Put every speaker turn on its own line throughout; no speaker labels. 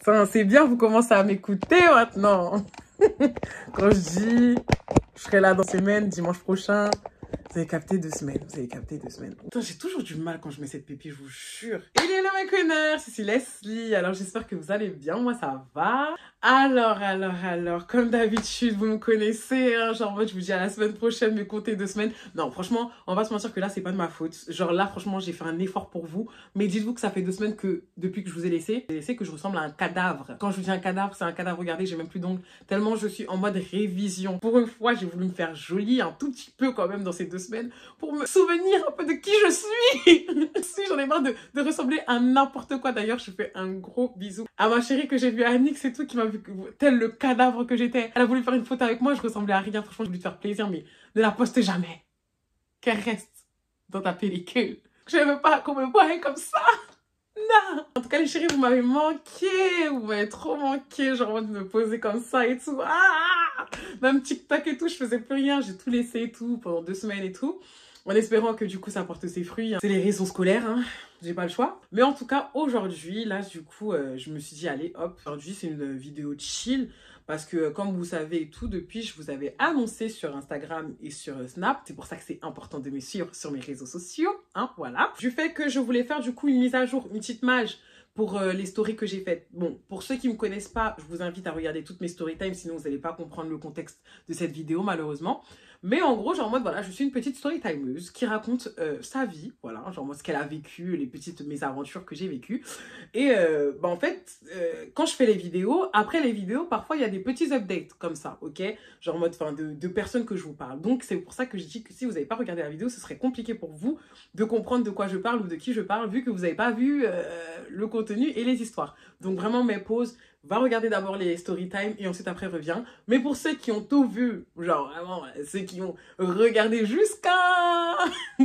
C'est bien, vous commencez à m'écouter maintenant. Quand je dis, je serai là dans 2 semaines, dimanche prochain. Vous avez capté 2 semaines, vous avez capté 2 semaines. Putain, j'ai toujours du mal quand je mets cette pépite, je vous jure. Il est là, mes connards, c'est Leslie. Alors, j'espère que vous allez bien, moi ça va. Alors, comme d'habitude, vous me connaissez, hein, genre, moi, je vous dis à la semaine prochaine, mais comptez 2 semaines. Non, franchement, on va se mentir que là, c'est pas de ma faute. Genre là, franchement, j'ai fait un effort pour vous. Mais dites-vous que ça fait 2 semaines que, depuis que je vous ai laissé que je ressemble à un cadavre. Quand je vous dis un cadavre, c'est un cadavre, regardez, j'ai même plus d'ongles. Tellement je suis en mode révision. Pour une fois, j'ai voulu me faire jolie un tout petit peu quand même dans ces 2 semaines pour me souvenir un peu de qui je suis. Si, j'en ai marre de ressembler à n'importe quoi. D'ailleurs, je fais un gros bisou à ma chérie que j'ai vue à Annick, c'est tout, qui m'a vu tel le cadavre que j'étais. Elle a voulu faire une photo avec moi, je ressemblais à rien. Franchement, j'ai voulu te faire plaisir, mais ne la poste jamais. Qu'elle reste dans ta pellicule. Je ne veux pas qu'on me voie comme ça. Non. En tout cas, les chéris, vous m'avez manqué. Vous m'avez trop manqué. Genre, en mode de me poser comme ça et tout. Ah, même TikTok et tout, je faisais plus rien. J'ai tout laissé et tout pendant 2 semaines et tout. En espérant que du coup, ça porte ses fruits. C'est les raisons scolaires, hein. J'ai pas le choix. Mais en tout cas, aujourd'hui, là, du coup, je me suis dit, allez, hop. Aujourd'hui, c'est une vidéo chill. Parce que, comme vous savez et tout, depuis, je vous avais annoncé sur Instagram et sur Snap. C'est pour ça que c'est important de me suivre sur mes réseaux sociaux. Hein, voilà. Du fait que je voulais faire, du coup, une mise à jour, une petite mage pour les stories que j'ai faites. Bon, pour ceux qui ne me connaissent pas, je vous invite à regarder toutes mes story time, sinon vous n'allez pas comprendre le contexte de cette vidéo, malheureusement. Mais en gros, genre en mode, voilà, je suis une petite story timeuse qui raconte sa vie, voilà, genre moi, ce qu'elle a vécu, les petites mésaventures que j'ai vécues. Et en fait, quand je fais les vidéos, après les vidéos, parfois, il y a des petits updates comme ça, ok? Genre en mode, enfin, de personnes que je vous parle. Donc, c'est pour ça que je dis que si vous n'avez pas regardé la vidéo, ce serait compliqué pour vous de comprendre de quoi je parle ou de qui je parle, vu que vous n'avez pas vu le contenu et les histoires. Donc, vraiment, mes pauses, va regarder d'abord les story time et ensuite après reviens. Mais pour ceux qui ont tout vu, genre vraiment ceux qui ont regardé jusqu'à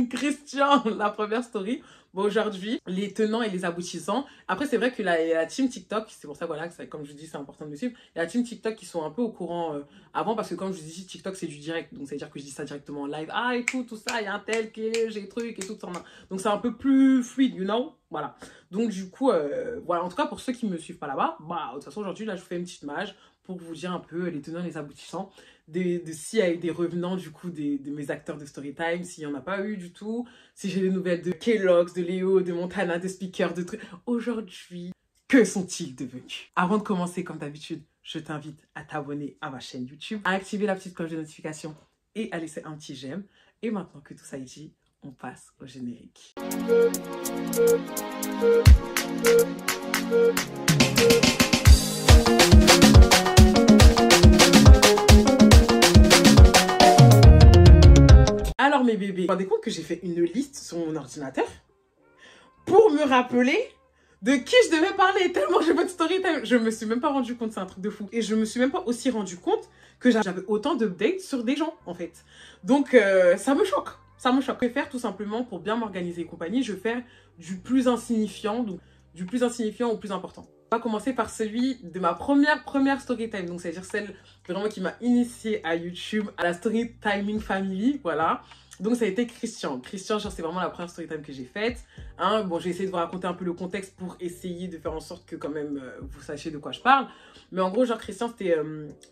Christian, la première story, bon, aujourd'hui, les tenants et les aboutissants. Après, c'est vrai que la team TikTok, c'est pour ça voilà, que comme je dis, c'est important de me suivre. Il y a la team TikTok qui sont un peu au courant avant, parce que comme je vous dis, TikTok c'est du direct. Donc ça veut dire que je dis ça directement en live. Ah, et tout ça, il y a un tel qui est, j'ai truc et tout ça. Donc c'est un peu plus fluide, you know? Voilà. Donc du coup, voilà, en tout cas pour ceux qui ne me suivent pas là-bas, bah de toute façon aujourd'hui là je vous fais une petite mage pour vous dire un peu les tenants et les aboutissants de s'il y a eu des revenants du coup de mes acteurs de Storytime, s'il n'y en a pas eu du tout, si j'ai des nouvelles de Kellogg's, de Léo, de Montana, de Speaker, de trucs. Aujourd'hui, que sont-ils devenus? Avant de commencer comme d'habitude, je t'invite à t'abonner à ma chaîne YouTube, à activer la petite cloche de notification et à laisser un petit j'aime. Et maintenant que tout ça est dit, on passe au générique. Alors mes bébés, vous vous rendez compte que j'ai fait une liste sur mon ordinateur pour me rappeler de qui je devais parler, tellement j'ai votre story time. Je me suis même pas rendu compte, c'est un truc de fou. Et je me suis même pas aussi rendu compte que j'avais autant d'updates sur des gens en fait. Donc ça me choque. Ça me choque. Je préfère tout simplement, pour bien m'organiser et compagnie, je vais faire du plus insignifiant, donc du plus insignifiant au plus important. On va commencer par celui de ma première story time, donc c'est-à-dire celle vraiment qui m'a initiée à YouTube, à la story timing family, voilà. Donc ça a été Christian. Christian, genre c'est vraiment la première story time que j'ai faite. Hein, bon, j'ai essayé de vous raconter un peu le contexte pour essayer de faire en sorte que quand même vous sachiez de quoi je parle. Mais en gros, genre Christian, c'était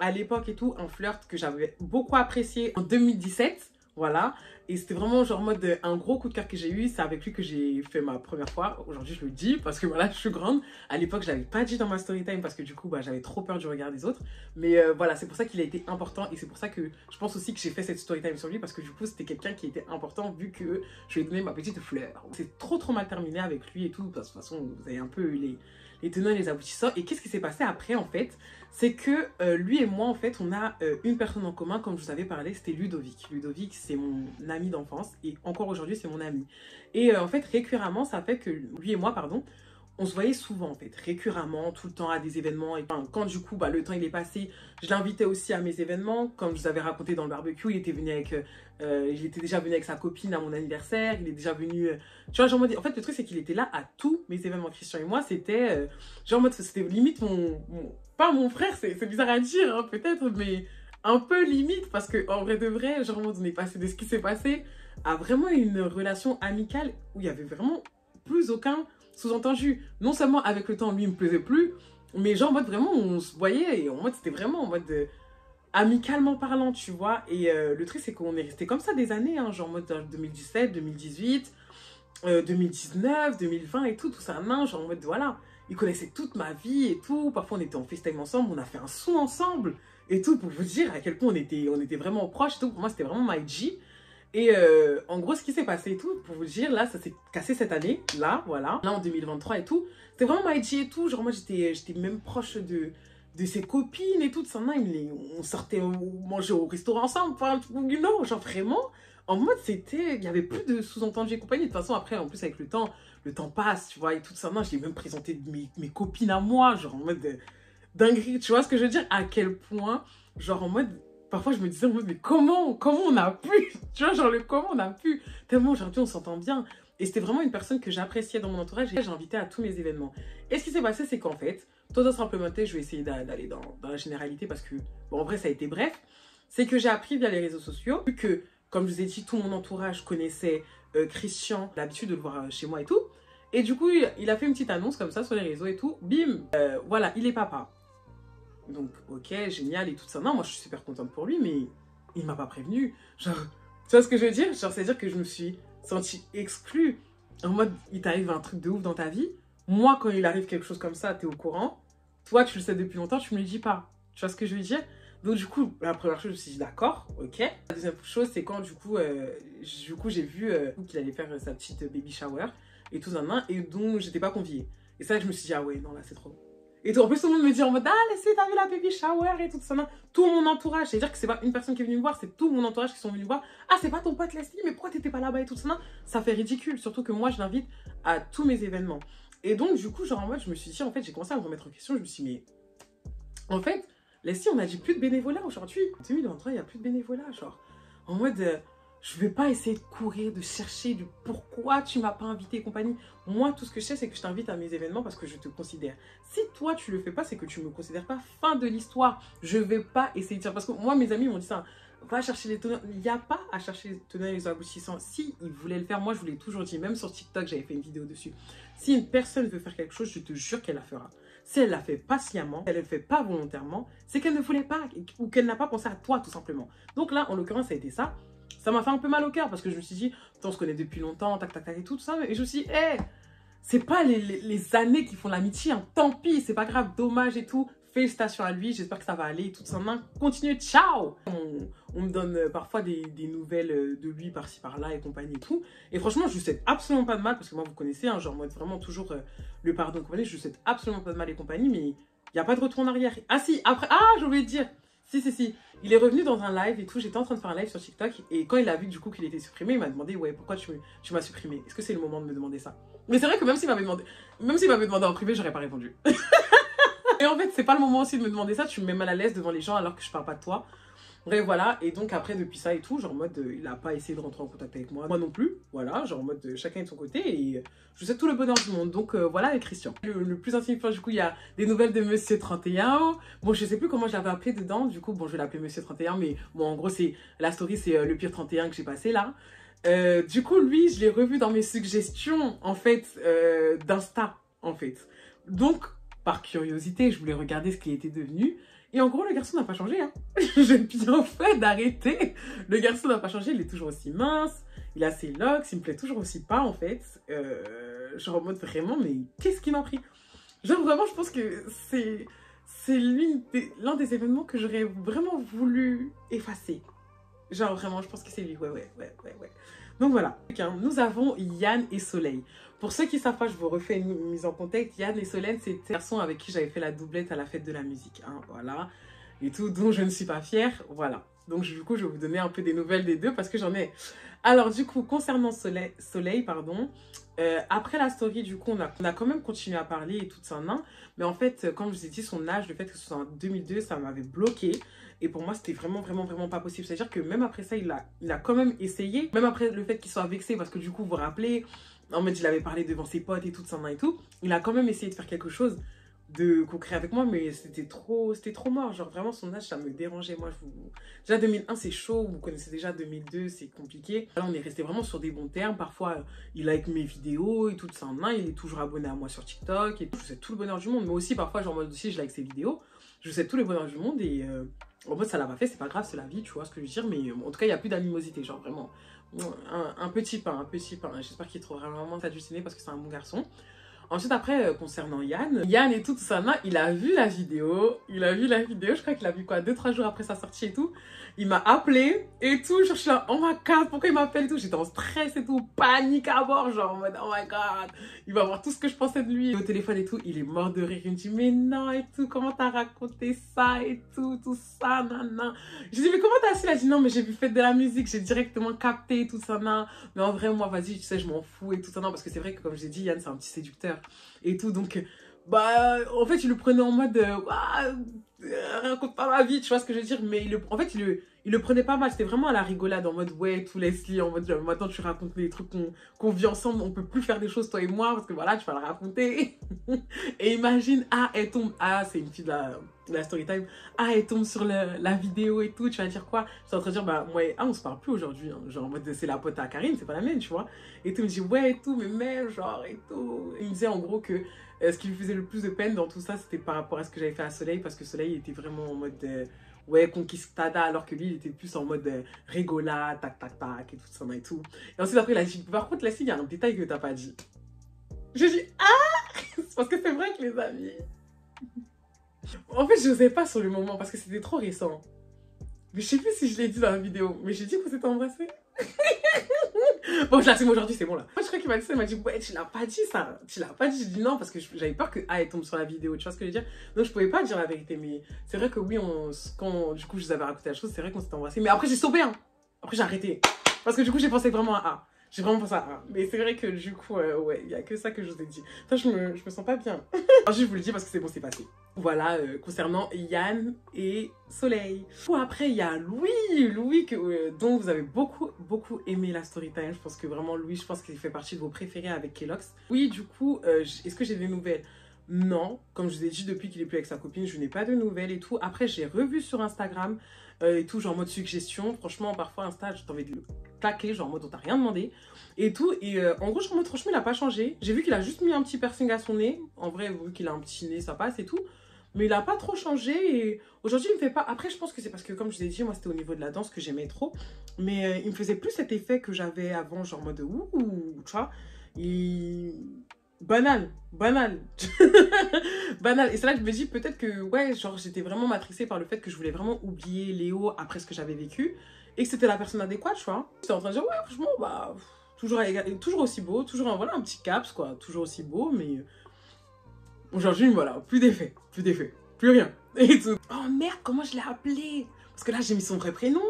à l'époque et tout un flirt que j'avais beaucoup apprécié en 2017. Voilà, et c'était vraiment genre mode un gros coup de cœur que j'ai eu. C'est avec lui que j'ai fait ma première fois. Aujourd'hui je le dis parce que voilà, je suis grande. À l'époque je l'avais pas dit dans ma story time parce que du coup bah, j'avais trop peur du regard des autres. Mais voilà, c'est pour ça qu'il a été important. Et c'est pour ça que je pense aussi que j'ai fait cette story time sur lui. Parce que du coup c'était quelqu'un qui était important vu que je lui ai donné ma petite fleur. C'est trop mal terminé avec lui et tout. Parce que de toute façon vous avez un peu eu les tenants et les aboutissants. Et qu'est-ce qui s'est passé après en fait? C'est que lui et moi en fait on a une personne en commun, comme je vous avais parlé, c'était Ludovic. Ludovic c'est mon ami d'enfance et encore aujourd'hui c'est mon ami. Et en fait récurremment ça fait que lui et moi pardon, on se voyait souvent en fait, récurremment, tout le temps à des événements. Et quand du coup bah, le temps il est passé, je l'invitais aussi à mes événements. Comme je vous avais raconté dans le barbecue, il était venu avec, il était déjà venu avec sa copine à mon anniversaire. Il est déjà venu, tu vois, genre en fait le truc c'est qu'il était là à tous mes événements. Christian et moi c'était, genre en mode c'était limite pas mon frère, c'est bizarre à dire hein, peut-être, mais un peu limite. Parce que en vrai de vrai, genre on est passé de ce qui s'est passé à vraiment une relation amicale où il y avait vraiment plus aucun sous-entendu. Non seulement avec le temps lui il me plaisait plus, Mais genre, en mode, vraiment, on se voyait, et en mode, c'était vraiment en mode... amicalement parlant, tu vois. Et le truc, c'est qu'on est resté comme ça des années, hein, genre en mode 2017, 2018, 2019, 2020 et tout ça, genre en mode, voilà. Il connaissait toute ma vie et tout. Parfois, on était en FaceTime ensemble, on a fait un son ensemble et tout, pour vous dire à quel point on était vraiment proches et tout. Pour moi, c'était vraiment my G. Et en gros, ce qui s'est passé et tout, pour vous dire, là, ça s'est cassé cette année, là, voilà. Là, en 2023 et tout, c'était vraiment my G et tout. Genre, moi, j'étais même proche de ses copines et tout, de ça, on sortait manger au restaurant ensemble, enfin, you know, genre vraiment, en mode c'était, il n'y avait plus de sous-entendus et compagnie. De toute façon, après, en plus, avec le temps passe, tu vois, et tout ça, je l'ai même présenté mes copines à moi, genre en mode dinguerie, tu vois ce que je veux dire, à quel point, genre en mode, parfois je me disais en mode, mais comment on a pu, tu vois, genre comment on a pu, tellement aujourd'hui on s'entend bien. Et c'était vraiment une personne que j'appréciais dans mon entourage et j'ai invité à tous mes événements. Et ce qui s'est passé, c'est qu'en fait, tout simplement, je vais essayer d'aller dans la généralité parce que, bon, en vrai, ça a été bref. C'est que j'ai appris via les réseaux sociaux, vu que, comme je vous ai dit, tout mon entourage connaissait Christian, l'habitude de le voir chez moi et tout. Et du coup, il a fait une petite annonce comme ça sur les réseaux et tout. Bim, voilà, il est papa. Donc, ok, génial et tout ça. Non, moi, je suis super contente pour lui, mais il m'a pas prévenu. Genre, tu vois ce que je veux dire? Genre, c'est-à-dire que je me suis sentie exclue. En mode, il t'arrive un truc de ouf dans ta vie. Moi, quand il arrive quelque chose comme ça, t'es au courant. Toi, tu le sais depuis longtemps, tu me le dis pas. Tu vois ce que je veux dire? Donc, du coup, la première chose, je me suis dit, d'accord, ok. La deuxième chose, c'est quand, du coup, j'ai vu qu'il allait faire sa petite baby shower et tout ça, et dont j'étais pas conviée. Et ça, je me suis dit, ah ouais, non, là, c'est trop. Et tout, en plus, tout le monde me dit en mode, ah, laissez, t'as vu la baby shower et tout ça, tout mon entourage. C'est-à-dire que c'est pas une personne qui est venue me voir, c'est tout mon entourage qui sont venus me voir. Ah, c'est pas ton pote Leslie, mais pourquoi t'étais pas là-bas et tout ça? Ça fait ridicule, surtout que moi, je l'invite à tous mes événements. Et donc, du coup, genre en mode, je me suis dit, en fait, j'ai commencé à me remettre en question. Je me suis dit, mais en fait, Leslie, on a dit plus de bénévolat aujourd'hui. En 2023, il n'y a plus de bénévolat, genre. En mode, je vais pas essayer de courir, de chercher du pourquoi tu m'as pas invité et compagnie. Moi, tout ce que je sais, c'est que je t'invite à mes événements parce que je te considère. Si toi, tu le fais pas, c'est que tu me considères pas. Fin de l'histoire. Je vais pas essayer de dire. Parce que moi, mes amis m'ont dit ça. Va chercher les tenants. Il n'y a pas à chercher les tenants et les aboutissants. Si ils voulaient le faire, moi, je vous l'ai toujours dit. Même sur TikTok, j'avais fait une vidéo dessus. Si une personne veut faire quelque chose, je te jure qu'elle la fera. Si elle l'a fait patiemment, elle ne le fait pas volontairement, c'est qu'elle ne voulait pas ou qu'elle n'a pas pensé à toi, tout simplement. Donc là, en l'occurrence, ça a été ça. Ça m'a fait un peu mal au cœur parce que je me suis dit, on se connaît depuis longtemps, tac, tac, tac et tout ça. Et je me suis dit, hé, c'est pas les années qui font l'amitié, hein. Tant pis, c'est pas grave, dommage et tout. Félicitations à lui, j'espère que ça va aller et tout ça. Continuez, ciao. On me donne parfois des nouvelles de lui par-ci par-là et compagnie et tout. Et franchement, je lui souhaite absolument pas de mal parce que moi, vous connaissez, hein, genre moi, vraiment toujours le pardon et compagnie. Je lui souhaite absolument pas de mal et compagnie, mais il n'y a pas de retour en arrière. Ah si, après, ah, j'ai oublié de dire. Si. Il est revenu dans un live et tout. J'étais en train de faire un live sur TikTok. Et quand il a vu du coup qu'il était supprimé, il m'a demandé, ouais, pourquoi tu m'as supprimé? Est-ce que c'est le moment de me demander ça? Mais c'est vrai que même s'il m'avait demandé en privé, j'aurais pas répondu. Et en fait, c'est pas le moment aussi de me demander ça. Tu me mets mal à l'aise devant les gens alors que je parle pas de toi. Bref, voilà. Et donc après, depuis ça et tout, genre en mode, il a pas essayé de rentrer en contact avec moi. Moi non plus. Voilà, genre en mode, chacun de son côté. Et je vous souhaite tout le bonheur du monde. Donc voilà, avec Christian. Le plus insignifiant, du coup, il y a des nouvelles de Monsieur 31. Bon, je sais plus comment je l'avais appelé dedans. Du coup, bon, je vais l'appeler Monsieur 31. Mais bon, en gros, la story, c'est le pire 31 que j'ai passé là. Du coup, lui, je l'ai revu dans mes suggestions, en fait, d'Insta, en fait. Donc, par curiosité, je voulais regarder ce qu'il était devenu. Et en gros, le garçon n'a pas changé. Hein. J'ai bien fait d'arrêter. Le garçon n'a pas changé. Il est toujours aussi mince. Il a ses locks. Il me plaît toujours aussi pas, en fait. Genre en mode vraiment, mais qu'est-ce qui m'a pris? Genre vraiment, je pense que c'est l'un des événements que j'aurais vraiment voulu effacer. Genre vraiment, je pense que c'est lui. Ouais. Donc voilà. Nous avons Yann et Soleil. Pour ceux qui ne savent pas, je vous refais une mise en contexte. Yann et Solène, c'est des garçons avec qui j'avais fait la doublette à la fête de la musique. Hein, voilà. Et tout, dont je ne suis pas fière. Voilà. Donc du coup, je vais vous donner un peu des nouvelles des deux parce que j'en ai. Alors du coup, concernant Soleil, pardon. Après la story, du coup, on a quand même continué à parler et tout ça. Mais en fait, comme je vous ai dit, son âge, le fait que ce soit en 2002, ça m'avait bloqué. Et pour moi, c'était vraiment pas possible. C'est-à-dire que même après ça, il a quand même essayé. Même après le fait qu'il soit vexé, parce que du coup, vous vous rappelez, en mode, il avait parlé devant ses potes et tout ça et tout. Il a quand même essayé de faire quelque chose. de co-créer avec moi, mais c'était trop mort. Genre, vraiment, son âge, ça me dérangeait. Moi, déjà, 2001, c'est chaud. Vous connaissez déjà 2002, c'est compliqué. Là, on est resté vraiment sur des bons termes. Parfois, il like mes vidéos et tout ça en un. Il est toujours abonné à moi sur TikTok. Et je vous souhaite tout le bonheur du monde. Mais aussi, parfois, genre, moi aussi, je like ses vidéos. Je vous souhaite tout le bonheur du monde. Et en mode, ça l'a pas fait. C'est pas grave, c'est la vie, tu vois ce que je veux dire. Mais en tout cas, il n'y a plus d'animosité. Genre, vraiment, un petit pain, un petit pain. J'espère qu'il trouvera vraiment ça du ciné parce que c'est un bon garçon. Ensuite, après, concernant Yann et tout ça, il a vu la vidéo. Je crois qu'il a vu quoi, 2-3 jours après sa sortie et tout. Il m'a appelé et tout. Genre, je suis là, oh my god, pourquoi il m'appelle et tout. J'étais en stress et tout, panique à bord, genre en mode, oh my god, il va voir tout ce que je pensais de lui. Au téléphone et tout, il est mort de rire. Il me dit, mais non et tout, comment t'as raconté ça et tout ça, nan. Je dis, mais comment t'as su? Il a dit, non, mais j'ai vu Fête de la musique, j'ai directement capté tout ça, nan. Mais en vrai, moi, vas-y, tu sais, je m'en fous et tout ça, non, parce que c'est vrai que, comme j'ai dit, Yann, c'est un petit séducteur et tout, donc bah en fait il le prenait en mode raconte pas ma vie, tu vois ce que je veux dire, mais en fait il le prenait pas mal, c'était vraiment à la rigolade, en mode ouais, tout Leslie, en mode maintenant tu racontes les trucs qu'on vit ensemble, on peut plus faire des choses toi et moi parce que voilà, tu vas le raconter. Et imagine, elle tombe, c'est une fille de la story time, elle tombe sur la vidéo et tout, tu vas dire quoi? Je suis en train de dire, bah moi on se parle plus aujourd'hui, hein. Genre en mode c'est la pote à Karine, c'est pas la mienne, tu vois. Et tout, il me dit ouais et tout, mais même genre et tout. Il me disait en gros que ce qui lui faisait le plus de peine dans tout ça, c'était par rapport à ce que j'avais fait à Soleil, parce que Soleil était vraiment en mode ouais, conquistada, alors que lui, il était plus en mode rigolade, tac, tac, tac, et tout ça et tout. Et ensuite, après, il a dit, par contre, là, il y a un détail que t'as pas dit. J'ai dit, c'est parce que c'est vrai que les amis. En fait, je n'osais pas sur le moment, parce que c'était trop récent. Mais je sais plus si je l'ai dit dans la vidéo, mais j'ai dit qu'on s'était embrassés. Bon, je l'assume aujourd'hui, c'est bon là. Moi, je crois qu'il m'a dit ça, il m'a dit, ouais, tu l'as pas dit ça. Tu l'as pas dit. J'ai dit non, parce que j'avais peur que elle tombe sur la vidéo, tu vois ce que je veux dire. Donc, je pouvais pas dire la vérité, mais c'est vrai que oui, quand du coup, je vous avais raconté la chose, c'est vrai qu'on s'était embrassés. Mais après, j'ai stoppé, hein. Après, j'ai arrêté. Parce que du coup, j'ai pensé vraiment à A. J'ai vraiment pensé à A. Mais c'est vrai que du coup, ouais, il y a que ça que je vous ai dit. Enfin, je me sens pas bien. Alors, je vous le dis parce que c'est bon, c'est passé. Voilà, concernant Yann et Soleil. Après, il y a Louis dont vous avez beaucoup aimé la story time. Je pense que vraiment, Louis, je pense qu'il fait partie de vos préférés avec Kelox. Oui, du coup, est-ce que j'ai des nouvelles? Non, comme je vous ai dit, depuis qu'il est plus avec sa copine, je n'ai pas de nouvelles et tout. Après, j'ai revu sur Instagram et tout, genre en mode suggestion. Franchement, parfois, Insta, j'ai envie de le claquer, genre en mode on t'a rien demandé et tout. Et en gros, je en mode franchement, il a pas changé. J'ai vu qu'il a juste mis un petit piercing à son nez. En vrai, vu qu'il a un petit nez, ça passe et tout. Mais il a pas trop changé et aujourd'hui, il me fait pas... Après, je pense que c'est parce que, comme je vous ai dit, moi, c'était au niveau de la danse que j'aimais trop. Mais il me faisait plus cet effet que j'avais avant, genre en mode ouh, tu vois. Et... banal. Banal. Et c'est là que je me dis peut-être que, ouais, genre, j'étais vraiment matrixée par le fait que je voulais vraiment oublier Léo après ce que j'avais vécu. Et que c'était la personne adéquate, tu vois. J'étais en train de dire, ouais, franchement, bah... toujours aussi beau, toujours voilà, un petit caps, quoi. Toujours aussi beau, mais... aujourd'hui, voilà, plus d'effet, plus rien. Et tout. Oh merde, comment je l'ai appelé? Parce que là, j'ai mis son vrai prénom.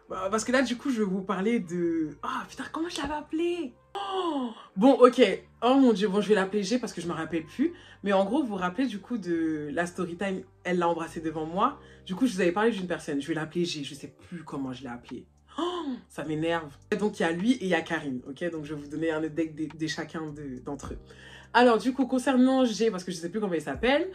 Bah, parce que là, du coup, je vais vous parler de... Oh putain, comment je l'avais appelé? Oh bon, ok. Oh mon dieu, bon, je vais l'appeler G parce que je me rappelle plus. Mais en gros, vous vous rappelez du coup de la story time, elle l'a embrassé devant moi. Du coup, je vous avais parlé d'une personne. Je vais l'appeler G, je sais plus comment je l'ai appelé. Oh, ça m'énerve. Donc, il y a lui et il y a Karine, ok? Donc, je vais vous donner un deck de chacun d'entre eux. Alors, du coup, concernant G, parce que je ne sais plus comment il s'appelle,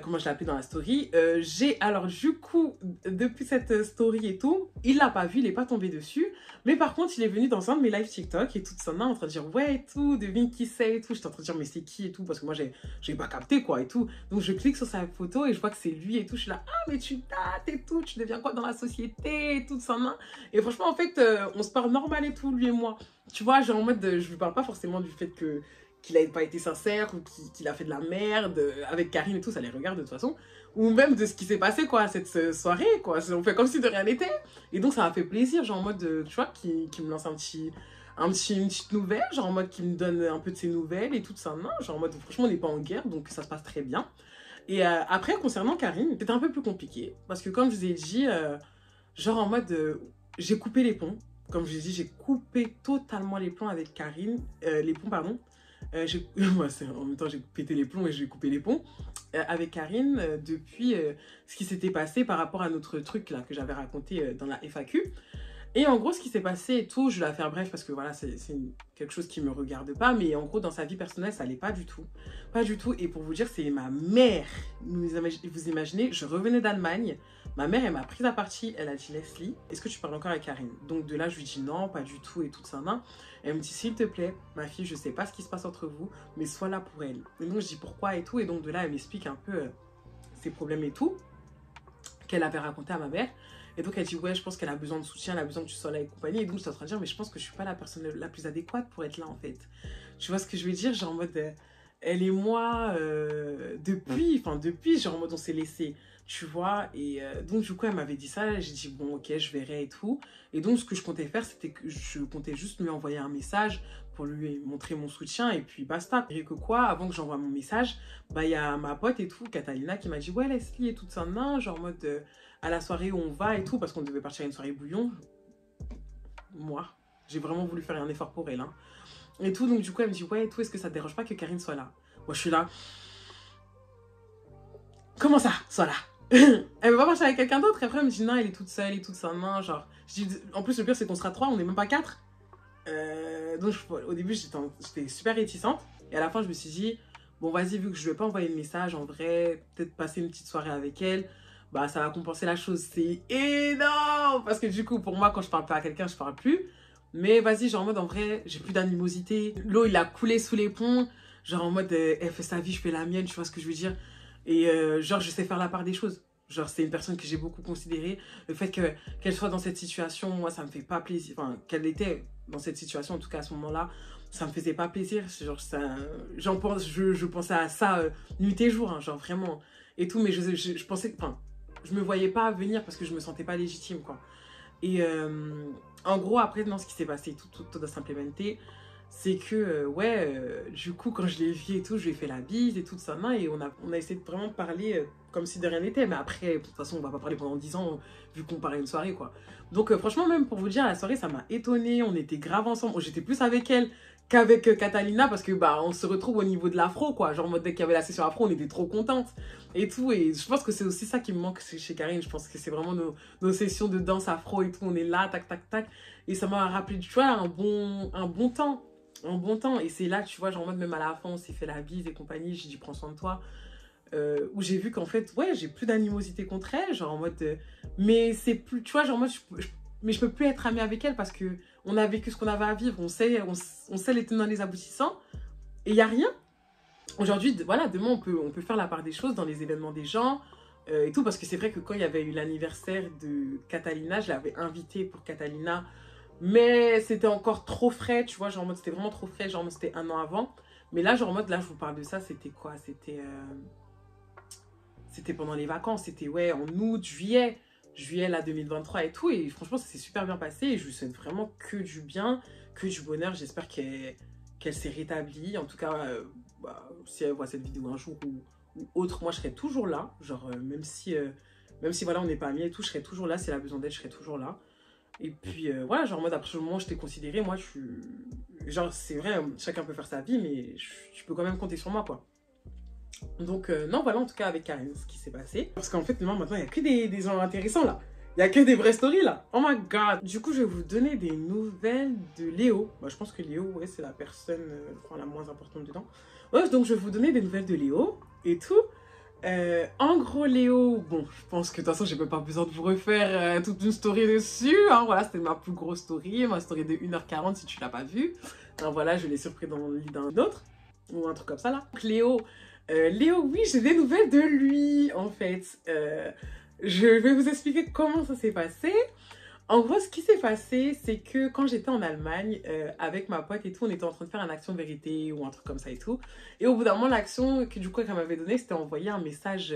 comment je l'ai appelé dans la story, G, alors du coup, depuis cette story et tout, il l'a pas vu, il n'est pas tombé dessus, mais par contre, il est venu dans un de mes lives TikTok et tout ça, en train de dire, ouais, et tout, devine qui c'est et tout, j'étais en train de dire, mais c'est qui et tout, parce que moi, j'ai pas capté, quoi, et tout. Donc, je clique sur sa photo et je vois que c'est lui et tout, je suis là, ah, mais tu dates et tout, tu deviens quoi dans la société et tout ça, et franchement, en fait, on se parle normal et tout, lui et moi. Tu vois, genre en mode, je lui parle pas forcément du fait que qu'il n'a pas été sincère ou qu'il a fait de la merde avec Karine et tout, ça les regarde de toute façon. Ou même de ce qui s'est passé, quoi, cette soirée, quoi. On fait comme si de rien n'était. Et donc, ça m'a fait plaisir, genre en mode, tu vois, qui me lance une petite nouvelle, genre en mode qui me donne un peu de ses nouvelles et tout ça. Non, genre en mode, franchement, on n'est pas en guerre, donc ça se passe très bien. Et après, concernant Karine, c'était un peu plus compliqué. Parce que comme je vous ai dit, genre en mode, j'ai coupé les ponts. Comme je vous ai dit, j'ai coupé totalement les ponts avec Karine. Les ponts, pardon. Moi, en même temps, j'ai pété les plombs et j'ai coupé les ponts avec Karine depuis ce qui s'était passé par rapport à notre truc là que j'avais raconté dans la FAQ. Et en gros, ce qui s'est passé et tout, je vais la faire bref parce que voilà, c'est quelque chose qui me regarde pas. Mais en gros, dans sa vie personnelle, ça allait pas du tout. Pas du tout. Et pour vous dire, c'est ma mère. Vous imaginez, je revenais d'Allemagne. Ma mère, elle m'a prise à partie. Elle a dit, Leslie, est-ce que tu parles encore avec Karine? Donc de là, je lui dis non, pas du tout et tout ça. Non. Elle me dit, s'il te plaît, ma fille, je sais pas ce qui se passe entre vous, mais sois là pour elle. Et donc je dis pourquoi et tout. Et donc de là, elle m'explique un peu ses problèmes et tout qu'elle avait raconté à ma mère. Et donc elle dit ouais, je pense qu'elle a besoin de soutien, elle a besoin que tu sois là et compagnie. Et donc j'étais en train de dire mais je pense que je suis pas la personne la plus adéquate pour être là en fait. Tu vois ce que je veux dire? Genre en mode elle et moi depuis genre en mode on s'est laissé, tu vois. Et donc du coup elle m'avait dit ça, j'ai dit bon ok je verrai et tout. Et donc ce que je comptais faire c'était que je comptais juste lui envoyer un message pour lui montrer mon soutien et puis basta. Et que quoi, avant que j'envoie mon message, bah il y a ma pote et tout, Catalina, qui m'a dit ouais Leslie et tout ça, non, genre en mode à la soirée où on va et tout, parce qu'on devait partir à une soirée bouillon. Moi, j'ai vraiment voulu faire un effort pour elle, hein. Et tout, donc du coup elle me dit ouais et tout, est-ce que ça te dérange pas que Karine soit là? Moi je suis là. Comment ça, soit là? Elle veut pas partir avec quelqu'un d'autre? Après elle me dit non, elle est toute seule et tout ça, non, genre. Je dis, en plus le pire c'est qu'on sera 3, on n'est même pas 4. Donc au début j'étais super réticente et à la fin je me suis dit bon vas-y, vu que je vais pas envoyer de message, en vrai peut-être passer une petite soirée avec elle, bah ça va compenser la chose. C'est énorme parce que du coup pour moi quand je parle pas à quelqu'un je parle plus, mais vas-y, genre en mode en vrai j'ai plus d'animosité, l'eau il a coulé sous les ponts, genre en mode elle fait sa vie, je fais la mienne, tu vois ce que je veux dire. Et genre je sais faire la part des choses. Genre, c'est une personne que j'ai beaucoup considérée. Le fait qu'elle soit dans cette situation, moi, ça me fait pas plaisir. Enfin, qu'elle était dans cette situation, en tout cas à ce moment-là, ça me faisait pas plaisir. Genre, je pensais à ça nuit et jour, hein, genre vraiment. Et tout, mais je pensais, enfin, je me voyais pas venir parce que je me sentais pas légitime, quoi. Et en gros, après, non, ce qui s'est passé, tout doit s'implémenter. C'est que, du coup, quand je l'ai vu et tout, je lui ai fait la bise et tout ça, et on a essayé de vraiment parler comme si de rien n'était. Mais après, de toute façon, on va pas parler pendant 10 ans, vu qu'on part à une soirée, quoi. Donc, franchement, même pour vous dire, la soirée, ça m'a étonnée. On était grave ensemble. J'étais plus avec elle qu'avec Catalina, parce que, bah, on se retrouve au niveau de l'afro, quoi. Genre, en mode, dès qu'il y avait la session afro, on était trop contentes et tout. Et je pense que c'est aussi ça qui me manque chez Karine. Je pense que c'est vraiment nos sessions de danse afro et tout. On est là, tac, tac, tac. Et ça m'a rappelé, tu vois, un bon temps. Un bon temps. Et c'est là, tu vois, genre en mode même à la fin, on s'est fait la bise et compagnie, j'ai dit prends soin de toi. Où j'ai vu qu'en fait, ouais, j'ai plus d'animosité contre elle, genre en mode... mais c'est plus, tu vois, genre en mode, mais je peux plus être amie avec elle parce que on a vécu ce qu'on avait à vivre, on sait les tenants les aboutissants, et il n'y a rien. Aujourd'hui, voilà, demain, on peut faire la part des choses dans les événements des gens, et tout, parce que c'est vrai que quand il y avait eu l'anniversaire de Catalina, je l'avais invitée pour Catalina, mais c'était encore trop frais, tu vois, genre en mode c'était vraiment trop frais, genre c'était 1 an avant. Mais là, genre en mode, là, je vous parle de ça, c'était quoi? C'était pendant les vacances, c'était ouais, en août, juillet là, 2023 et tout. Et franchement, ça s'est super bien passé et je lui souhaite vraiment que du bien, que du bonheur. J'espère qu'elle s'est rétablie. En tout cas, bah, si elle voit cette vidéo un jour ou autre, moi, je serai toujours là. Genre, même si voilà, on n'est pas amis et tout, je serai toujours là. Si elle a besoin d'aide, je serai toujours là. Et puis voilà, genre en mode après le moment où je t'ai considéré, moi genre c'est vrai, chacun peut faire sa vie, mais tu peux quand même compter sur moi, quoi. Donc non, voilà en tout cas avec Karine ce qui s'est passé. Parce qu'en fait maintenant il n'y a que des gens intéressants là. Il n'y a que des vraies stories là. Oh my god. Du coup je vais vous donner des nouvelles de Léo. Bah, je pense que Léo, ouais, c'est la personne la moins importante dedans. Ouais, donc je vais vous donner des nouvelles de Léo et tout. En gros, Léo, bon, je pense que de toute façon, j'ai même pas besoin de vous refaire toute une story dessus. Hein, voilà, c'était ma plus grosse story, ma story de 1h40 si tu l'as pas vue. Hein, voilà, je l'ai surpris dans le lit d'un autre, ou un truc comme ça là. Donc, Léo, oui, j'ai des nouvelles de lui en fait. Je vais vous expliquer comment ça s'est passé. En gros, ce qui s'est passé, c'est que quand j'étais en Allemagne, avec ma pote et tout, on était en train de faire une action de vérité ou un truc comme ça et tout. Et au bout d'un moment, l'action que du coup qu'elle m'avait donnée, c'était envoyer un message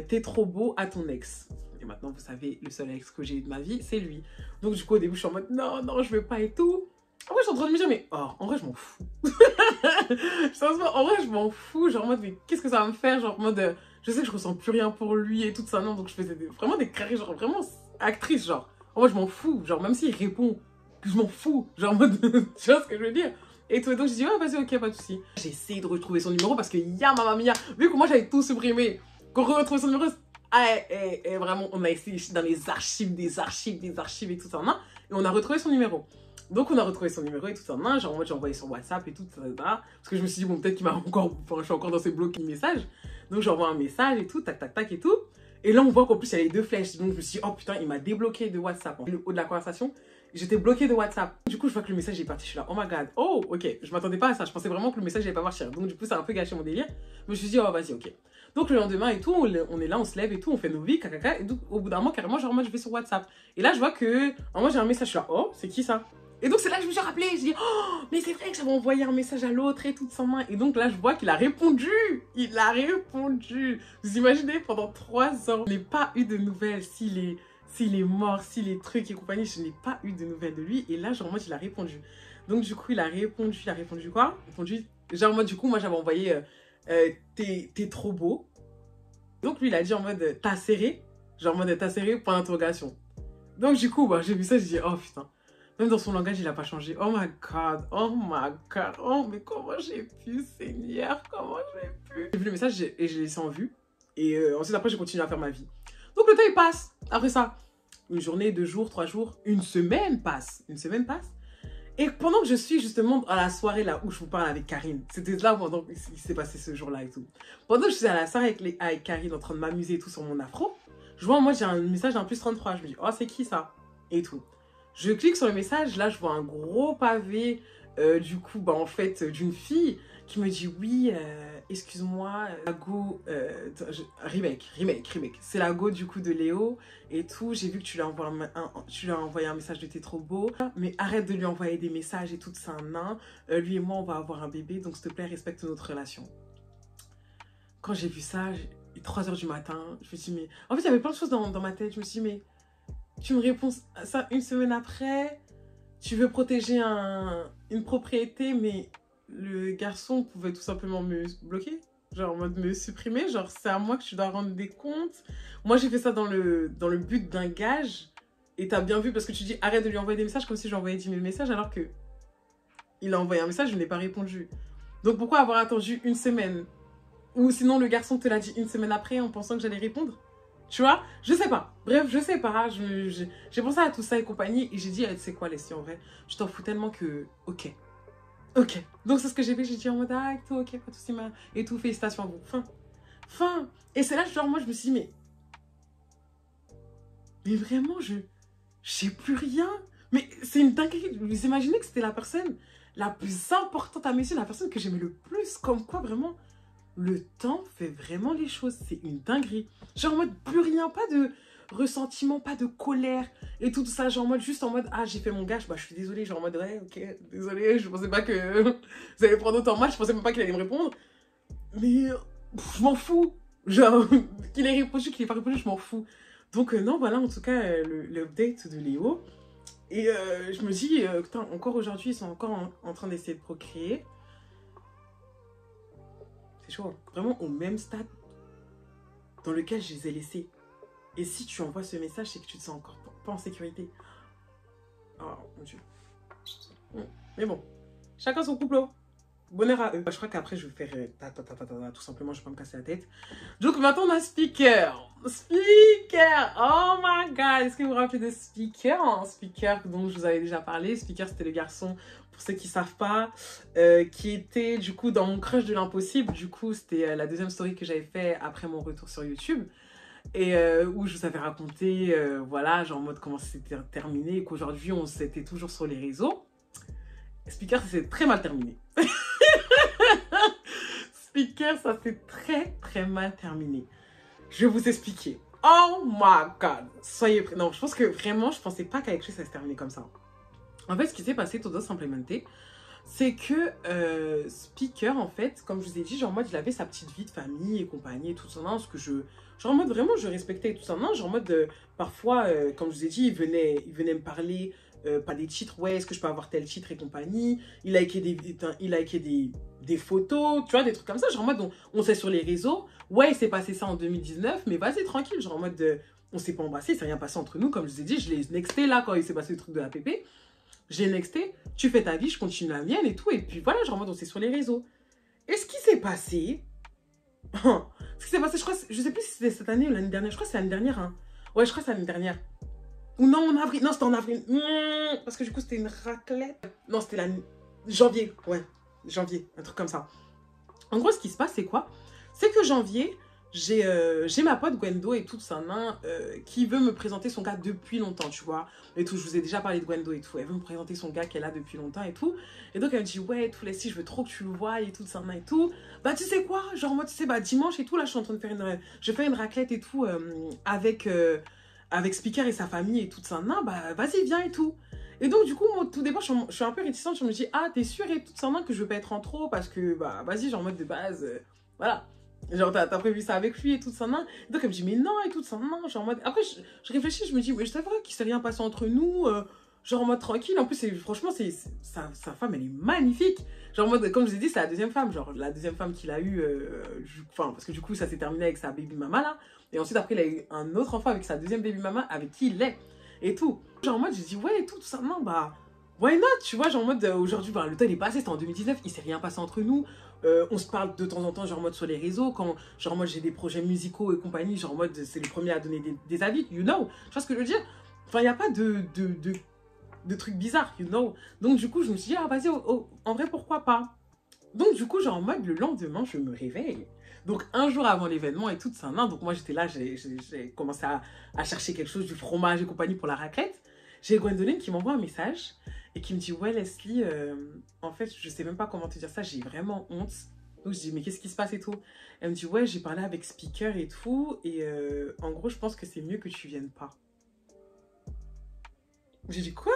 t'es trop beau à ton ex. Et maintenant, vous savez, le seul ex que j'ai eu de ma vie, c'est lui. Donc du coup, au début, je suis en mode non, non, je veux pas et tout. En vrai, je suis en train de me dire, mais oh, en vrai, je m'en fous. En vrai, je m'en fous. Genre en mode, mais qu'est-ce que ça va me faire? Genre en mode, je sais que je ressens plus rien pour lui et tout ça, non. Donc je faisais vraiment des carrés, genre vraiment actrice, genre. Moi, je m'en fous. Genre, même s'il répond, je m'en fous. Genre, en mode, tu vois ce que je veux dire? Et tout. Et donc, je dis, ouais, vas-y, ok, pas de souci. J'ai essayé de retrouver son numéro parce que, ya, mamma mia, vu que moi, j'avais tout supprimé, qu'on retrouve son numéro, Ah, et vraiment, on a essayé dans les archives et tout ça, hein, et on a retrouvé son numéro. Donc, on a retrouvé son numéro et tout ça, hein, genre, moi, j'ai envoyé sur WhatsApp et tout ça, parce que je me suis dit, bon, peut-être qu'il m'a encore, enfin, je suis encore dans ces blocs de messages. Donc, j'envoie un message et tout, tac, tac, tac et tout. Et là, on voit qu'en plus, il y a les deux flèches. Donc, je me suis dit, oh putain, il m'a débloqué de WhatsApp. Le haut de la conversation, j'étais bloqué de WhatsApp. Du coup, je vois que le message est parti. Je suis là, oh my god, oh, ok. Je m'attendais pas à ça. Je pensais vraiment que le message n'allait pas partir. Donc, du coup, ça a un peu gâché mon délire. Je me suis dit, oh, vas-y, ok. Donc, le lendemain et tout, on est là, on se lève et tout, on fait nos vies, caca. Et donc, au bout d'un moment, carrément, genre, moi, je vais sur WhatsApp. Et là, je vois que, moi, j'ai un message. Je suis là, oh, c'est qui ça? Et donc, c'est là que je me suis rappelé. Je dis, oh, mais c'est vrai que j'avais envoyé un message à l'autre et tout de sa main. Et donc, là, je vois qu'il a répondu. Il a répondu. Vous imaginez, pendant 3 ans, je n'ai pas eu de nouvelles. S'il est mort, s'il est truc et compagnie, je n'ai pas eu de nouvelles de lui. Et là, genre, en mode, il a répondu. Donc, du coup, il a répondu quoi? Il a répondu, genre, en mode, du coup, moi, j'avais envoyé, t'es trop beau. Donc, lui, il a dit en mode, t'as serré. Genre, en mode, t'as serré, point d'interrogation. Donc, du coup, bah, j'ai vu ça, j'ai dit, oh putain. Même dans son langage, il n'a pas changé. Oh my god, oh my god, oh mais comment j'ai pu, Seigneur, comment j'ai pu. J'ai vu le message et je l'ai laissé en vue. Et ensuite, après, j'ai continué à faire ma vie. Donc, le temps, il passe. Après ça, une journée, 2 jours, 3 jours, une semaine passe. Une semaine passe. Et pendant que je suis justement à la soirée là où je vous parle avec Karine, c'était là pendant qu'il s'est passé ce jour-là et tout. Pendant que je suis à la soirée avec Karine en train de m'amuser et tout sur mon afro, je vois, moi, j'ai un message d'un +33. Je me dis, oh, c'est qui ça? Et tout. Je clique sur le message, là je vois un gros pavé du coup bah en fait d'une fille qui me dit oui excuse-moi la go remake c'est la go du coup de Léo et tout, j'ai vu que tu lui as envoyé un message de t'es trop beau mais arrête de lui envoyer des messages et tout, c'est un nain, lui et moi on va avoir un bébé donc s'il te plaît respecte notre relation. Quand j'ai vu ça, 3 h du matin, je me suis dit mais en fait il y avait plein de choses dans ma tête, je me suis dit mais tu me réponds ça une semaine après, tu veux protéger une propriété, mais le garçon pouvait tout simplement me bloquer, genre en mode me supprimer, genre c'est à moi que tu dois rendre des comptes. Moi j'ai fait ça dans le but d'un gage, et t'as bien vu parce que tu dis arrête de lui envoyer des messages comme si j'ai envoyé 10 000 messages alors que il a envoyé un message, je n'ai pas répondu. Donc pourquoi avoir attendu une semaine? Ou sinon le garçon te l'a dit une semaine après en pensant que j'allais répondre? Tu vois, je sais pas. Bref, je sais pas. J'ai pensé à tout ça et compagnie. Et j'ai dit, tu sais quoi, Leslie, en vrai, je t'en fous tellement que... Ok. Ok. Donc, c'est ce que j'ai fait. J'ai dit en mode, ah, et tout, ok, pas de soucis, et tout, félicitations à vous. Fin. Et c'est là, genre, moi, je me suis dit, mais vraiment, je sais plus rien. Mais c'est une dinguerie. Vous imaginez que c'était la personne la plus importante à mes yeux, la personne que j'aimais le plus. Comme quoi, vraiment... Le temps fait vraiment les choses, c'est une dinguerie. Genre en mode plus rien, pas de ressentiment, pas de colère et tout ça. Genre en mode juste en mode ah j'ai fait mon gage, bah je suis désolée. Genre en mode ouais ok désolée, je pensais pas que vous allez prendre autant mal, je pensais même pas qu'il allait me répondre. Mais je m'en fous. Genre qu'il ait répondu, qu'il ait pas répondu, je m'en fous. Donc non voilà en tout cas l'update de Léo. Et je me dis putain encore aujourd'hui ils sont encore en train d'essayer de procréer. C'est chaud, vraiment au même stade dans lequel je les ai laissés. Et si tu envoies ce message, c'est que tu te sens encore pas en sécurité. Oh mon Dieu. Mais bon, chacun son couple. Bonheur à eux. Je crois qu'après, je vais faire tout simplement, je vais pas me casser la tête. Donc maintenant, on a Speaker. Speaker. Oh my god. Est-ce que vous vous rappelez de Speaker? Speaker dont je vous avais déjà parlé. Speaker, c'était le garçon, pour ceux qui savent pas, qui était du coup dans mon crush de l'impossible. Du coup, c'était la deuxième story que j'avais fait après mon retour sur YouTube. Et où je vous avais raconté, voilà, genre en mode comment c'était terminé et qu'aujourd'hui, on s'était toujours sur les réseaux. Speaker, ça s'est très mal terminé. Speaker, ça s'est très mal terminé. Je vais vous expliquer. Oh my god. Soyez prêts. Non, je pense que vraiment, je pensais pas qu'avec lui, ça se terminait comme ça. En fait, ce qui s'est passé, tout simplement, c'est que Speaker, en fait, comme je vous ai dit, genre en mode, il avait sa petite vie de famille et compagnie et tout ça. Non, ce que genre en mode, vraiment, je respectais tout ça. Non, genre en mode, parfois, comme je vous ai dit, il venait me parler... pas des titres, ouais, est-ce que je peux avoir tel titre et compagnie. Il likait des photos, tu vois, des trucs comme ça. Genre en mode, on sait sur les réseaux, ouais, il s'est passé ça en 2019, mais vas-y, tranquille. Genre en mode, on s'est pas embrassé, il s'est rien passé entre nous. Comme je vous ai dit, je l'ai nexté là quand il s'est passé le truc de la PP. J'ai nexté, tu fais ta vie, je continue la mienne et tout. Et puis voilà, genre en mode, on s'est sur les réseaux. Et ce qui s'est passé, Ce qui s'est passé, je crois, je sais plus si c'était cette année ou l'année dernière. Je crois que c'est l'année dernière. Hein. Ouais, je crois que c'est l'année dernière. Ou non, en avril. Non, c'était en avril. Parce que du coup, c'était une raclette. Non, c'était la janvier. Ouais, janvier. Un truc comme ça. En gros, ce qui se passe, c'est quoi? C'est que janvier, j'ai ma pote Gwendo et tout ça, qui veut me présenter son gars depuis longtemps, tu vois. Et tout, je vous ai déjà parlé de Gwendo et tout. Elle veut me présenter son gars qu'elle a depuis longtemps et tout. Et donc, elle me dit, ouais, tout, Leslie, je veux trop que tu le vois et tout ça, et tout. Bah, tu sais quoi? Genre, moi, tu sais, bah, dimanche et tout, là, je suis en train de faire je fais une raclette et tout avec Speaker et sa famille et tout ça, bah, vas-y, viens et tout. Et donc, du coup, moi, tout départ, je suis un peu réticente. Je me dis, ah, t'es sûre et tout ça, que je veux pas être en trop parce que, bah, vas-y, genre, en mode de base, voilà. Genre, t'as prévu ça avec lui et tout ça, Donc, elle me dit, mais non, et tout ça, genre, en mode... Après, je réfléchis, je me dis, mais c'est vrai qu'il s'est rien passé entre nous, genre, en mode tranquille. En plus, franchement, sa femme, elle est magnifique. Genre, en mode, comme je vous ai dit, c'est la deuxième femme. Genre, la deuxième femme qu'il a eue, enfin, parce que du coup, ça s'est terminé avec sa baby mama, là. Et ensuite, après, il a eu un autre enfant avec sa deuxième baby mama, avec qui il est. Et tout. Genre, en mode, j'ai dit, ouais, et tout ça, bah... Why not, tu vois, genre en mode, aujourd'hui, bah, le temps il est passé, c'était en 2019, il s'est rien passé entre nous. On se parle de temps en temps, genre en mode sur les réseaux, quand genre en mode j'ai des projets musicaux et compagnie, genre en mode c'est le premier à donner des avis, you know. Tu vois ce que je veux dire? Enfin, il n'y a pas de trucs bizarres, you know. Donc du coup, je me suis dit, ah vas-y, en vrai, pourquoi pas? Donc du coup, genre en mode, le lendemain, je me réveille. Donc un jour avant l'événement et tout ça, donc moi j'étais là, j'ai commencé à chercher quelque chose, du fromage et compagnie pour la raclette. J'ai Gwendoline qui m'envoie un message et qui me dit, ouais Leslie, en fait, je sais même pas comment te dire ça, j'ai vraiment honte. Donc je dis, mais qu'est-ce qui se passe et tout? Elle me dit, ouais, j'ai parlé avec Speaker et tout, et en gros, je pense que c'est mieux que tu viennes pas. J'ai dit, quoi?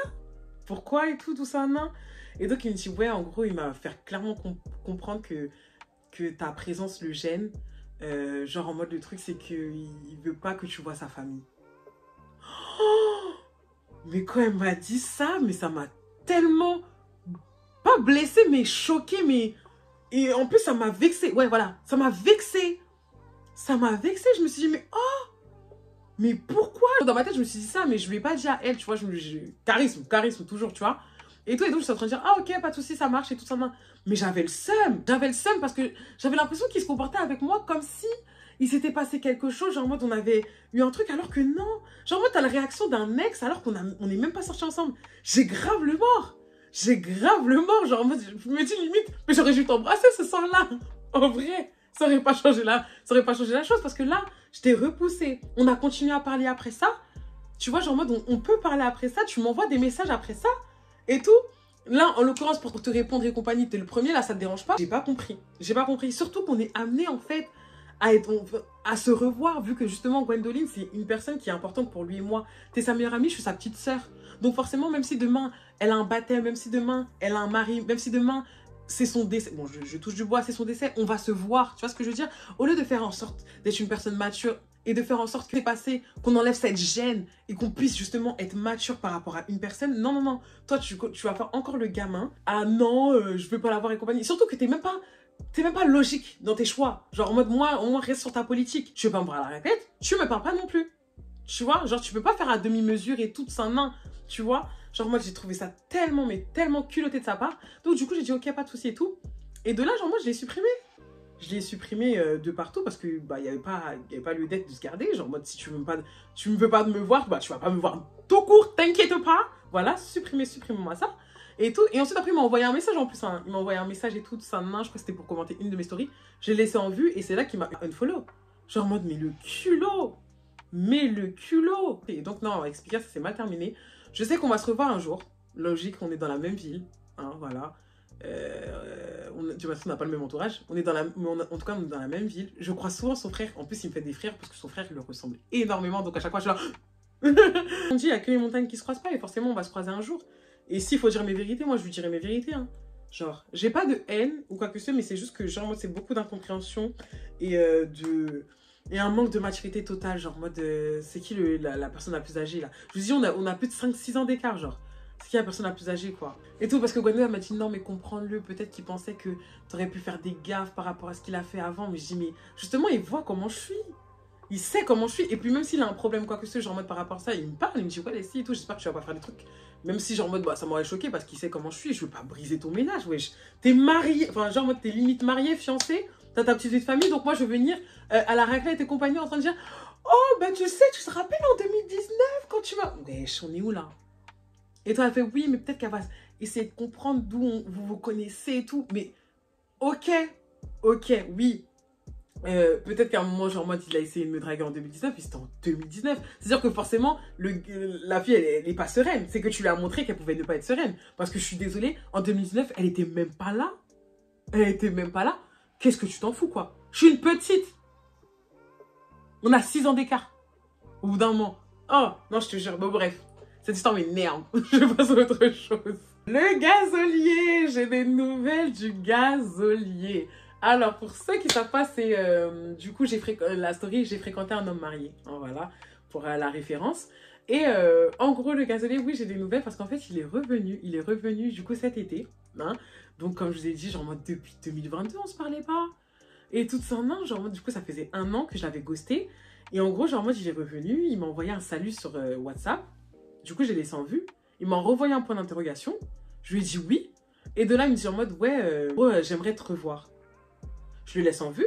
Pourquoi et tout ça, non? Et donc il me dit, ouais, en gros, il m'a fait clairement comprendre que ta présence le gêne. Genre en mode, le truc, c'est qu'il veut pas que tu vois sa famille. Oh, mais quand elle m'a dit ça, mais ça m'a tellement, pas blessée, mais choquée, mais... Et en plus, ça m'a vexée. Ouais, voilà, ça m'a vexée. Ça m'a vexée, je me suis dit, mais oh, mais pourquoi? Dans ma tête, je me suis dit ça, mais je ne vais pas dire à elle, tu vois, charisme, toujours, tu vois. Et tout, je suis en train de dire, ah ok, pas de souci, ça marche et tout ça. Mais j'avais le seum parce que j'avais l'impression qu'il se comportait avec moi comme si il s'était passé quelque chose, genre en mode on avait eu un truc alors que non. Genre en mode t'as la réaction d'un ex alors qu'on n'est même pas sortis ensemble. J'ai grave le mort. Genre en mode, je me dis limite, mais j'aurais dû t'embrasser ce soir-là. En vrai, ça aurait pas changé la chose parce que là, je t'ai repoussé. On a continué à parler après ça. Tu vois, genre en mode on peut parler après ça, tu m'envoies des messages après ça et tout. Là, en l'occurrence, pour te répondre et compagnie, t'es le premier, là, ça te dérange pas? J'ai pas compris. Surtout qu'on est amené, en fait, à se revoir, vu que justement, Gwendoline, c'est une personne qui est importante pour lui et moi. T'es sa meilleure amie, je suis sa petite sœur. Donc forcément, même si demain, elle a un baptême, même si demain, elle a un mari, même si demain, c'est son décès, bon, je touche du bois, c'est son décès, on va se voir. Tu vois ce que je veux dire? Au lieu de faire en sorte d'être une personne mature et de faire en sorte que c'est passé, qu'on enlève cette gêne et qu'on puisse justement être mature par rapport à une personne. Non, non, non. Toi, tu vas faire encore le gamin. Ah non, je veux pas l'avoir et compagnie. Surtout que t'es même pas logique dans tes choix. Genre en mode, moi, au moins, reste sur ta politique. Tu veux pas me voir à la répète, tu me parles pas non plus. Tu vois, genre, tu peux pas faire à demi-mesure et tout ça, non. Tu vois, genre, moi, j'ai trouvé ça tellement, mais tellement culotté de sa part. Donc, du coup, j'ai dit, ok, pas de souci et tout. Et de là, genre, moi, je l'ai supprimé. Je l'ai supprimé de partout parce que bah, il n'y avait pas lieu d'être de se garder. Genre, en mode, si tu ne veux pas me voir, bah, tu vas pas me voir tout court, t'inquiète pas. Voilà, supprimez-moi ça. Et tout. Et ensuite, après, il m'a envoyé un message en plus. Hein. Il m'a envoyé un message et tout, ça. Je crois que c'était pour commenter une de mes stories. Je l'ai laissé en vue et c'est là qu'il m'a unfollow. Genre, en mode, mais le culot. Et donc, non, expliquer, ça s'est mal terminé. Je sais qu'on va se revoir un jour. Logique, on est dans la même ville. Hein, voilà. Tu vois, on n'a pas le même entourage. En tout cas, on est dans la même ville. Je crois souvent son frère. En plus, il me fait des frères parce que son frère, il le ressemble énormément. Donc, à chaque fois, je suis là. On dit, il n'y a que les montagnes qui se croisent pas. Et forcément, on va se croiser un jour. Et s'il faut dire mes vérités, moi, je lui dirai mes vérités. Hein. Genre, j'ai pas de haine ou quoi que ce soit, mais c'est juste que, genre, moi, c'est beaucoup d'incompréhension et un manque de maturité totale. Genre, mode, c'est qui la personne la plus âgée, là? Je vous dis, on a plus de 5-6 ans d'écart, genre. C'est qui la personne la plus âgée, quoi. Et tout, parce que Gwendo, elle m'a dit, non, mais comprends-le. Peut-être qu'il pensait que t'aurais pu faire des gaffes par rapport à ce qu'il a fait avant. Mais je dis, mais justement, il voit comment je suis. Il sait comment je suis. Et puis, même s'il a un problème, quoi que ce soit, genre, en mode par rapport à ça, il me parle. Il me dit, ouais, Leslie et tout, j'espère que tu vas pas faire des trucs. Même si, genre, en mode, bah, ça m'aurait choqué parce qu'il sait comment je suis. Je veux pas briser ton ménage, wesh. T'es mariée, enfin, genre, en mode, t'es limite mariée, fiancée. t'as ta petite vie de famille, donc moi je vais venir à la raclette et compagnie en train de dire oh, ben tu sais, tu te rappelles en 2019 quand tu m'as... Wesh, on est où là? Et toi, elle fait oui, mais peut-être qu'elle va essayer de comprendre d'où vous vous connaissez et tout. Mais ok, oui. Peut-être qu'à un moment, genre, moi, il a essayé de me draguer en 2019, et c'était en 2019. C'est-à-dire que forcément, la fille, elle est pas sereine. C'est que tu lui as montré qu'elle pouvait ne pas être sereine. Parce que je suis désolée, en 2019, elle était même pas là. Elle était même pas là. Qu'est-ce que tu t'en fous, quoi? Je suis une petite. On a 6 ans d'écart. Au bout d'un moment. Oh, non, je te jure. Bon, bref. Cette histoire m'énerve. Je passe à autre chose. Le gazolier. J'ai des nouvelles du gazolier. Alors, pour ceux qui ne savent pas, c'est... du coup, la story, j'ai fréquenté un homme marié. Hein, voilà, pour la référence. Et en gros, le gazolier, oui, j'ai des nouvelles parce qu'en fait, il est revenu. Il est revenu, du coup, cet été. Hein. Donc, comme je vous ai dit, genre, moi, depuis 2022, on ne se parlait pas. Et tout ça, non, genre, moi, du coup, ça faisait 1 an que je l'avais ghosté. Et en gros, genre, moi, il est revenu. Il m'a envoyé un salut sur WhatsApp. Du coup, j'ai laissé en vue. Il m'a renvoyé un point d'interrogation. Je lui ai dit oui. Et de là, il me dit en mode, ouais, j'aimerais te revoir. Je le laisse en vue.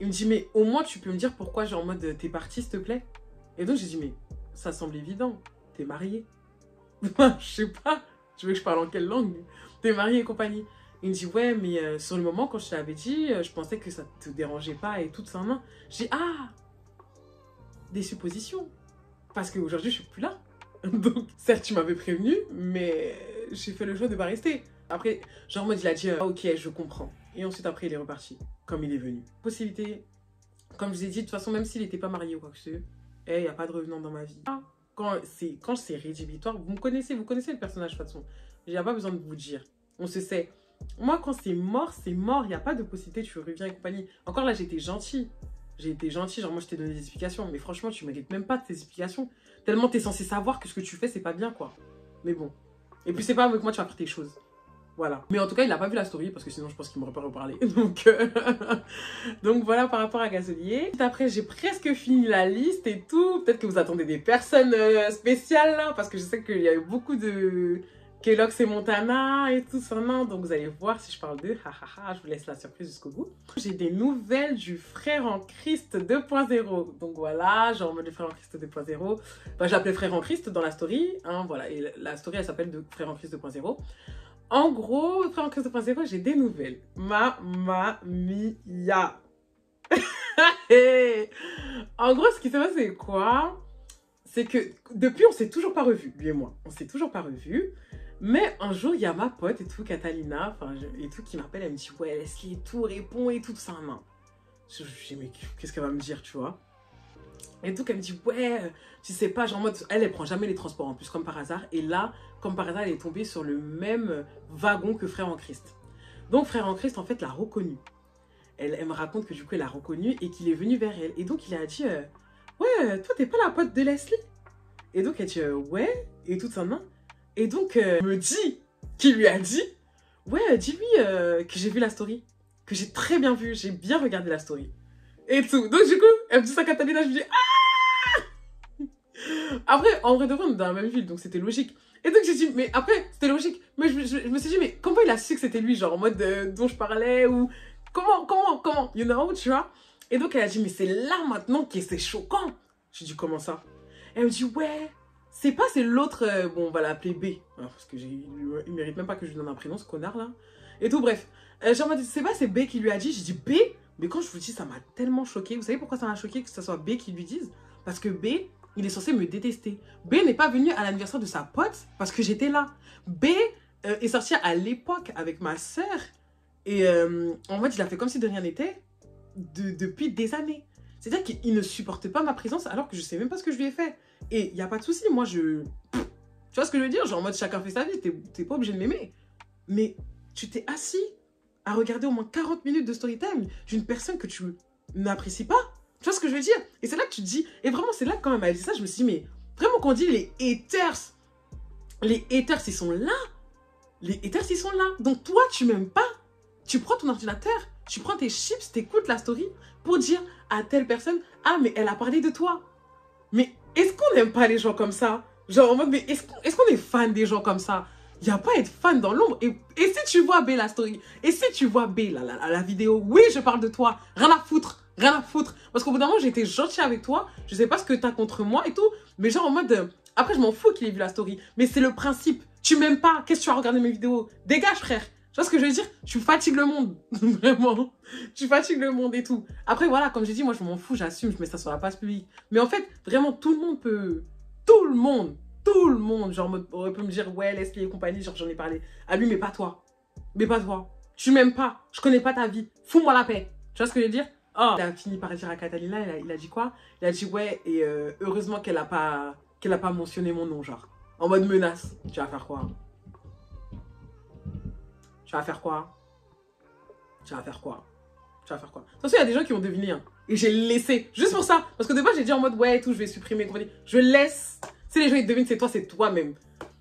Il me dit, mais au moins, tu peux me dire pourquoi, genre, en mode, t'es parti, s'il te plaît. Et donc, j'ai dit, mais ça semble évident. T'es marié. Je sais pas. Tu veux que je parle en quelle langue? T'es marié et compagnie. Il me dit, ouais, mais sur le moment, quand je te l'avais dit, je pensais que ça te dérangeait pas et tout ça. J'ai dit, ah, des suppositions. Parce qu'aujourd'hui, je suis plus là. Donc, certes, tu m'avais prévenu, mais j'ai fait le choix de ne pas rester. Après, genre, moi, il a dit, ok, je comprends. Et ensuite, après, il est reparti, comme il est venu. Possibilité, comme je vous ai dit, de toute façon, même s'il n'était pas marié ou quoi que ce soit, il n'y a pas de revenant dans ma vie. Quand c'est rédhibitoire, vous connaissez le personnage, de toute façon. Il n'y a pas besoin de vous dire. On se sait. Moi, quand c'est mort, il n'y a pas de possibilité, tu reviens et compagnie. Encore là, j'ai été gentille. Genre moi, je t'ai donné des explications. Mais franchement, tu ne mérites même pas de tes explications. Tellement tu es censé savoir que ce que tu fais, c'est pas bien, quoi. Mais bon. Et puis, c'est pas avec moi que tu vas faire tes choses. Voilà. Mais en tout cas, il n'a pas vu la story parce que sinon, je pense qu'il m'aurait pas reparlé. Donc voilà par rapport à Gazolier. Après, j'ai presque fini la liste et tout. Peut-être que vous attendez des personnes spéciales là parce que je sais qu'il y a eu beaucoup de Kellogg's et Montana et tout ça. Donc vous allez voir si je parle d'eux. Je vous laisse la surprise jusqu'au bout. J'ai des nouvelles du Frère en Christ 2.0. Donc voilà, genre en mode Frère en Christ 2.0. Enfin, je l'appelais Frère en Christ dans la story. Hein, voilà. Et la story, elle s'appelle Frère en Christ 2.0. En gros, Frère en Christ 2.0, j'ai des nouvelles. Mamma mia. En gros, ce qui s'est passé, c'est quoi? C'est que depuis, on s'est toujours pas revus, lui et moi. On s'est toujours pas revus. Mais un jour, il y a ma pote et tout, Catalina, et tout, qui m'appelle. Elle me dit, ouais, Leslie et tout, répond et tout ça. Non. Je dis, mais qu'est-ce qu'elle va me dire, tu vois? Et tout, elle me dit, ouais, tu sais pas, genre en mode, elle prend jamais les transports en plus, comme par hasard. Et là, comme par hasard, elle est tombée sur le même wagon que Frère en Christ. Donc, Frère en Christ, en fait, l'a reconnu. Elle me raconte que du coup, elle l'a reconnu et qu'il est venu vers elle. Et donc, il a dit, ouais, toi, t'es pas la pote de Leslie? Et donc, elle dit, ouais, et tout ça, non. Et donc, me dit, qui lui a dit, ouais, dis-lui que j'ai vu la story. Que j'ai très bien vu, j'ai bien regardé la story. Et tout. Donc, du coup, elle me dit ça à Catalina, je me dis, ah! Après, en vrai de vrai, on est dans la même ville, donc c'était logique. Et donc, j'ai dit, mais après, c'était logique. Mais je me suis dit, mais comment il a su que c'était lui, genre en mode dont je parlais ou comment, you know, tu vois? Et donc, elle a dit, mais c'est là maintenant que c'est choquant. J'ai dit, comment ça? Elle me dit, ouais, c'est l'autre, bon, on va l'appeler B. Alors, parce que il mérite même pas que je lui donne un prénom, ce connard là. Et tout, bref. Genre, m'a dit, c'est B qui lui a dit. J'ai dit, B? Mais quand je vous dis, ça m'a tellement choqué. Vous savez pourquoi ça m'a choqué que ce soit B qui lui dise? Parce que B, il est censé me détester. B n'est pas venu à l'anniversaire de sa pote parce que j'étais là. B est sorti à l'époque avec ma sœur. Et en fait, il a fait comme si de rien n'était depuis des années. C'est-à-dire qu'il ne supporte pas ma présence alors que je sais même pas ce que je lui ai fait. Et il n'y a pas de souci. Moi, tu vois ce que je veux dire? Genre en mode chacun fait sa vie. T'es pas obligé de m'aimer. Mais tu t'es assis à regarder au moins 40 minutes de story time d'une personne que tu n'apprécies pas. Tu vois ce que je veux dire? Et c'est là que tu te dis... Et vraiment, c'est là que quand elle m'a dit ça, je me suis dit, mais vraiment, quand on dit les haters, ils sont là. Les haters, ils sont là. Donc toi, tu m'aimes pas. Tu prends ton ordinateur, tu prends tes chips, t'écoutes la story pour dire à telle personne, ah, mais elle a parlé de toi. Mais est-ce qu'on n'aime pas les gens comme ça? Genre en mode, mais est-ce qu'on est fan des gens comme ça? il n'y a pas à être fan dans l'ombre. Et si tu vois B la story, et si tu vois B la vidéo, oui, je parle de toi. Rien à foutre, rien à foutre. Parce qu'au bout d'un moment, j'ai été gentille avec toi. Je sais pas ce que t'as contre moi et tout. Mais genre en mode, après, je m'en fous qu'il ait vu la story. Mais c'est le principe. Tu m'aimes pas, qu'est-ce que tu as regardé mes vidéos? Dégage, frère. Tu vois ce que je veux dire? Tu fatigues le monde. Vraiment. Tu fatigues le monde et tout. Après, voilà, comme j'ai dit, moi, je m'en fous, j'assume, je mets ça sur la page publique. Mais en fait, vraiment, tout le monde peut... Tout le monde, genre, peut me dire, ouais, Leslie et compagnie, genre, j'en ai parlé à lui, mais pas toi. Mais pas toi. Tu m'aimes pas. Je connais pas ta vie. Fous-moi la paix. Tu vois ce que je veux dire? Oh. Il a fini par dire à Catalina, il a dit quoi? Il a dit, ouais, et heureusement qu'elle a pas mentionné mon nom, genre. En mode menace. Tu vas faire quoi? Tu vas faire quoi? Tu vas faire quoi? Tu vas faire quoi? De toute façon, il y a des gens qui ont deviné, hein. Et j'ai laissé, juste pour ça. Parce que de base, j'ai dit en mode, ouais, et tout, je vais supprimer, compagnie. Je laisse. Si les gens, ils devinent, c'est toi-même.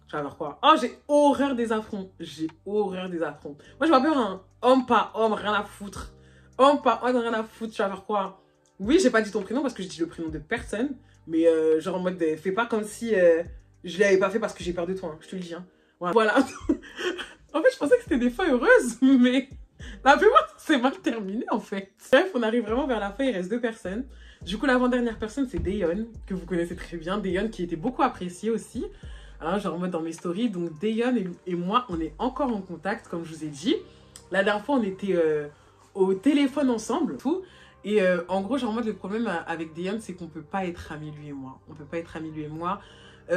Tu vas faire quoi? Oh, j'ai horreur des affronts. J'ai horreur des affronts. Moi, je m'appelle un homme pas homme, rien à foutre. Homme pas homme, rien à foutre. Tu vas faire quoi? Oui, j'ai pas dit ton prénom parce que j'ai dit le prénom de personne. Mais genre en mode, fais pas comme si je l'avais pas fait parce que j'ai peur de toi. Hein, je te le dis. Hein. Voilà. En fait, je pensais que c'était des fins heureuses, mais la plupart, c'est mal terminé, en fait. Bref, on arrive vraiment vers la fin, il reste 2 personnes. Du coup, l'avant-dernière personne, c'est Dayon, que vous connaissez très bien. Dayon, qui était beaucoup apprécié aussi. Alors, genre, en mode dans mes stories. Donc, Dayon et moi, on est encore en contact, comme je vous ai dit. La dernière fois, on était au téléphone ensemble, tout. Et en gros, genre, en mode, le problème avec Dayon, c'est qu'on peut pas être amis, lui et moi. On peut pas être amis, lui et moi.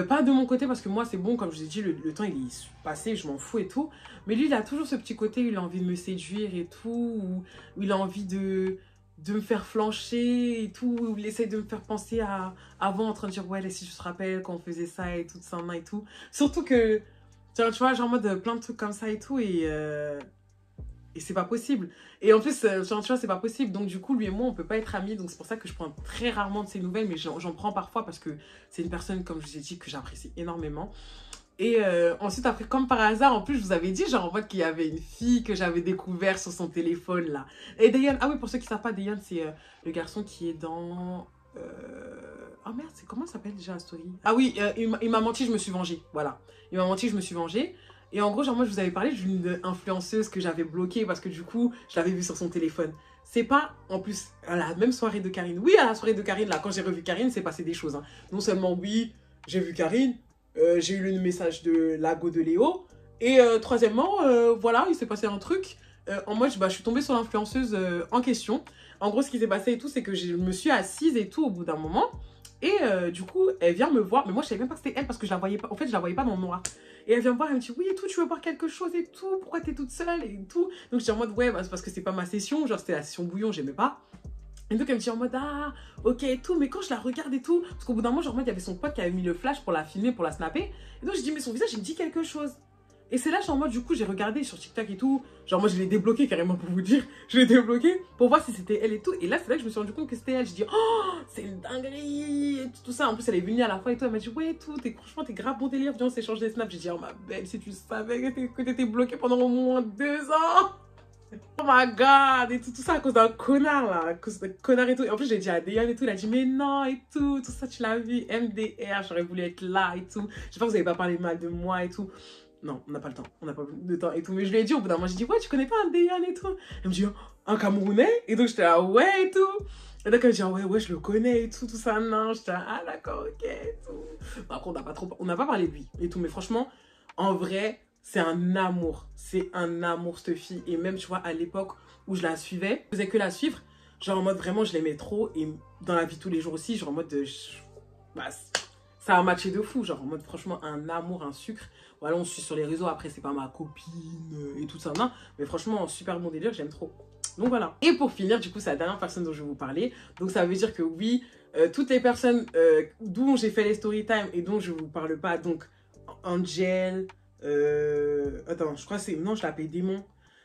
Pas de mon côté parce que moi c'est bon, comme je vous ai dit, le temps il est passé, je m'en fous et tout. Mais lui il a toujours ce petit côté où il a envie de me séduire et tout, où il a envie de me faire flancher et tout, où il essaie de me faire penser à avant en train de dire ouais, si je te rappelle quand on faisait ça et tout, ça et tout. Surtout que, tu vois, genre en mode plein de trucs comme ça et tout et c'est pas possible. Et en plus, tu vois, c'est pas possible. Donc du coup, lui et moi, on peut pas être amis. Donc c'est pour ça que je prends très rarement de ses nouvelles. Mais j'en prends parfois parce que c'est une personne, comme je vous ai dit, que j'apprécie énormément. Et ensuite, après, comme par hasard, en plus, je vous avais dit, genre en mode qu'il y avait une fille que j'avais découvert sur son téléphone, là. Et Dayan, ah oui, pour ceux qui savent pas, Dayan, c'est le garçon qui est dans... Oh merde, comment ça s'appelle déjà la story? Ah oui, il m'a menti, je me suis vengée. Voilà. Il m'a menti, je me suis vengée. Et en gros, genre, moi, je vous avais parlé d'une influenceuse que j'avais bloquée parce que du coup, je l'avais vue sur son téléphone. C'est pas, en plus, à la même soirée de Karine. Oui, à la soirée de Karine, là, quand j'ai revu Karine, c'est passé des choses. Hein. Non seulement, oui, j'ai vu Karine, j'ai eu le message de Lago de Léo. Et troisièmement, voilà, il s'est passé un truc. En mode, je suis tombée sur l'influenceuse en question. En gros, ce qui s'est passé et tout, c'est que je me suis assise et tout au bout d'un moment. Et du coup, elle vient me voir. Mais moi, je savais même pas que c'était elle parce que je la voyais pas. En fait, je la voyais pas dans le noir. Et elle vient me voir, elle me dit, oui, et tout, tu veux boire quelque chose et tout, pourquoi t'es toute seule et tout. Donc, j'étais en mode, ouais, bah, c'est parce que c'est pas ma session, genre, c'était la session bouillon, j'aimais pas. Et donc, elle me dit en mode, ah, ok et tout, mais quand je la regarde et tout, parce qu'au bout d'un moment, genre, en mode, il y avait son pote qui avait mis le flash pour la filmer, pour la snapper. Et donc, je dis, mais son visage, il me dit quelque chose. Et c'est là, je suis en mode, du coup, j'ai regardé sur TikTok et tout. Genre, moi, je l'ai débloqué carrément pour vous dire. Je l'ai débloqué pour voir si c'était elle et tout. Et là, c'est là que je me suis rendu compte que c'était elle. Je dis, oh, c'est une dinguerie. Et tout ça. En plus, elle est venue à la fois et tout. Elle m'a dit, ouais, tout. Franchement, t'es grave bon délire. Viens, on s'échange des snaps. J'ai dit, oh, ma belle, si tu savais que t'étais bloquée pendant au moins 2 ans. Oh my god. Et tout ça à cause d'un connard, là. À cause d'un connard et tout. Et en plus, j'ai dit à Dayan et tout. Il a dit, mais non, et tout. Tout ça, tu l'as vu. MDR. J'aurais voulu être là et tout. J'espère que vous n'avez pas parlé mal de moi et tout. Non, on n'a pas le temps, on n'a pas de temps et tout. Mais je lui ai dit au bout d'un moment, j'ai dit, ouais, tu connais pas un Dayan et tout. Elle me dit, un Camerounais? Et donc j'étais là, ouais et tout. Et donc elle me dit, ouais, je le connais et tout ça. Non, j'étais là, ah d'accord, ok et tout. Après, on n'a pas parlé de lui et tout. Mais franchement, en vrai, c'est un amour. C'est un amour, cette fille. Et même, tu vois, à l'époque où je la suivais, je faisais que la suivre. Genre en mode, vraiment, je l'aimais trop. Et dans la vie de tous les jours aussi, genre en mode, ça a matché de fou. Genre en mode, franchement, un amour, un sucre. Voilà, on suit sur les réseaux, après c'est pas ma copine et tout ça, non. Mais franchement, super bon délire, j'aime trop. Donc voilà. Et pour finir, du coup, c'est la dernière personne dont je vais vous parler. Donc ça veut dire que oui, toutes les personnes dont j'ai fait les story time et dont je vous parle pas, donc Angel, attends, je crois que c'est, non, je l'appelle Démon.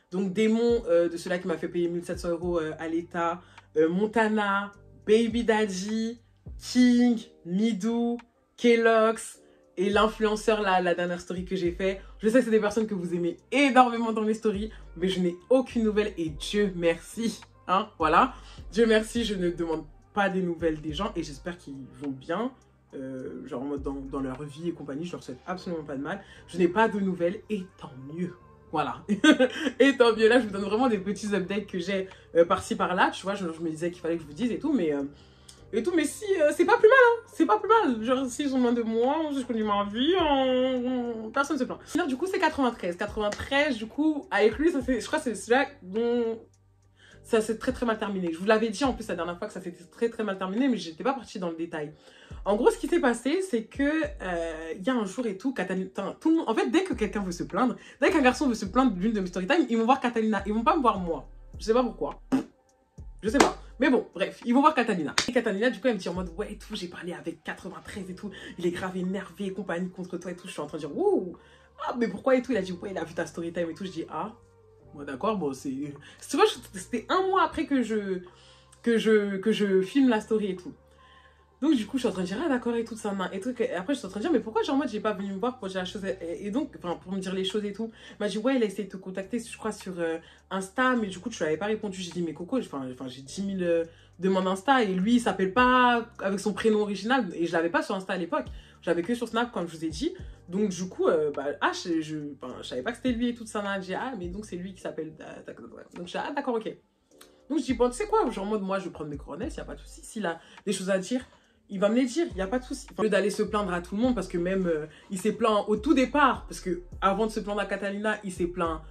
Donc Démon, de celui-là qui m'a fait payer 1700 € à l'État, Montana, Baby Daddy, King, Midou, Kellogg's, et l'influenceur, la dernière story que j'ai fait. Je sais que c'est des personnes que vous aimez énormément dans mes stories, mais je n'ai aucune nouvelle et Dieu merci. Hein, voilà. Dieu merci, je ne demande pas des nouvelles des gens et j'espère qu'ils vont bien. genre en mode dans leur vie et compagnie, je leur souhaite absolument pas de mal. Je n'ai pas de nouvelles et tant mieux. Voilà. Et tant mieux. Là, je vous donne vraiment des petits updates que j'ai par-ci par-là. Tu vois, je me disais qu'il fallait que je vous dise et tout, mais si, c'est pas plus mal, hein. C'est pas plus mal. Genre, s'ils ont loin de moi, je connais ma vie, personne ne se plaint. Sinon, du coup, c'est 93. 93, du coup, avec lui, ça je crois que c'est celui-là dont ça s'est très très mal terminé. Je vous l'avais dit en plus la dernière fois que ça s'était très très mal terminé, mais j'étais pas partie dans le détail. En gros, ce qui s'est passé, c'est que il y a un jour et tout, Catalina, tout le monde, en fait, dès que quelqu'un veut se plaindre, dès qu'un garçon veut se plaindre d'une de mes story time, ils vont voir Catalina, ils vont pas me voir moi. Je sais pas pourquoi. Je sais pas. Mais bon, bref, ils vont voir Catalina. Et Catalina, du coup, elle me dit en mode, ouais, et tout, j'ai parlé avec 93 et tout, il est grave énervé et compagnie contre toi et tout. Je suis en train de dire, ouh, ah, mais pourquoi et tout. Il a dit, ouais, il a vu ta story time et tout. Je dis, ah, bon, d'accord, bon, c'est. Tu vois, c'était un mois après que je filme la story et tout. Donc, du coup, je suis en train de dire, ah, d'accord, et tout, ça, et tout. Et après, je suis en train de dire, mais pourquoi, genre, moi, j'ai pas venu me voir pour dire la chose, et donc, enfin, pour me dire les choses et tout. Il m'a dit, ouais, il a essayé de te contacter, je crois, sur Insta, mais du coup, tu lui avais pas répondu. J'ai dit, mais Coco, enfin j'ai 10 000 demandes Insta, et lui, il s'appelle pas avec son prénom original, et je l'avais pas sur Insta à l'époque. Je l'avais que sur Snap, comme je vous ai dit. Donc, du coup, je savais pas que c'était lui et tout ça. J'ai dit, ah, mais donc, c'est lui qui s'appelle. Donc, je dis, ah, d'accord, ok. Donc, je dis, bon, tu sais quoi, genre, en mode, moi, je vais prendre mes coronets, il n'y a pas de souci. S'il a des choses à dire, il va me les dire, il n'y a pas de souci. Au lieu d'aller se plaindre à tout le monde, parce que même, il s'est plaint au tout départ, parce que avant de se plaindre à Catalina, il s'est plaint,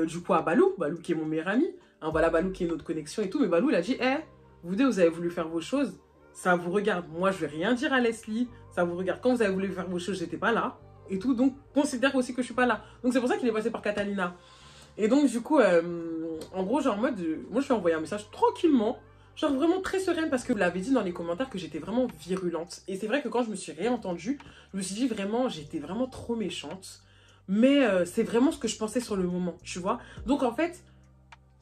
du coup, à Balou qui est mon meilleur ami. Hein, voilà, Balou qui est notre connexion et tout. Mais Balou, il a dit, vous deux, vous avez voulu faire vos choses, ça vous regarde. Moi, je vais rien dire à Leslie, ça vous regarde. Quand vous avez voulu faire vos choses, j'étais pas là. Et tout, donc, considère aussi que je suis pas là. Donc, c'est pour ça qu'il est passé par Catalina. Et donc, du coup, en gros, genre en mode, moi, je lui ai envoyé un message tranquillement, genre vraiment très sereine, parce que vous l'avez dit dans les commentaires que j'étais vraiment virulente. Et c'est vrai que quand je me suis réentendue, je me suis dit vraiment, j'étais vraiment trop méchante. Mais c'est vraiment ce que je pensais sur le moment, tu vois. Donc, en fait,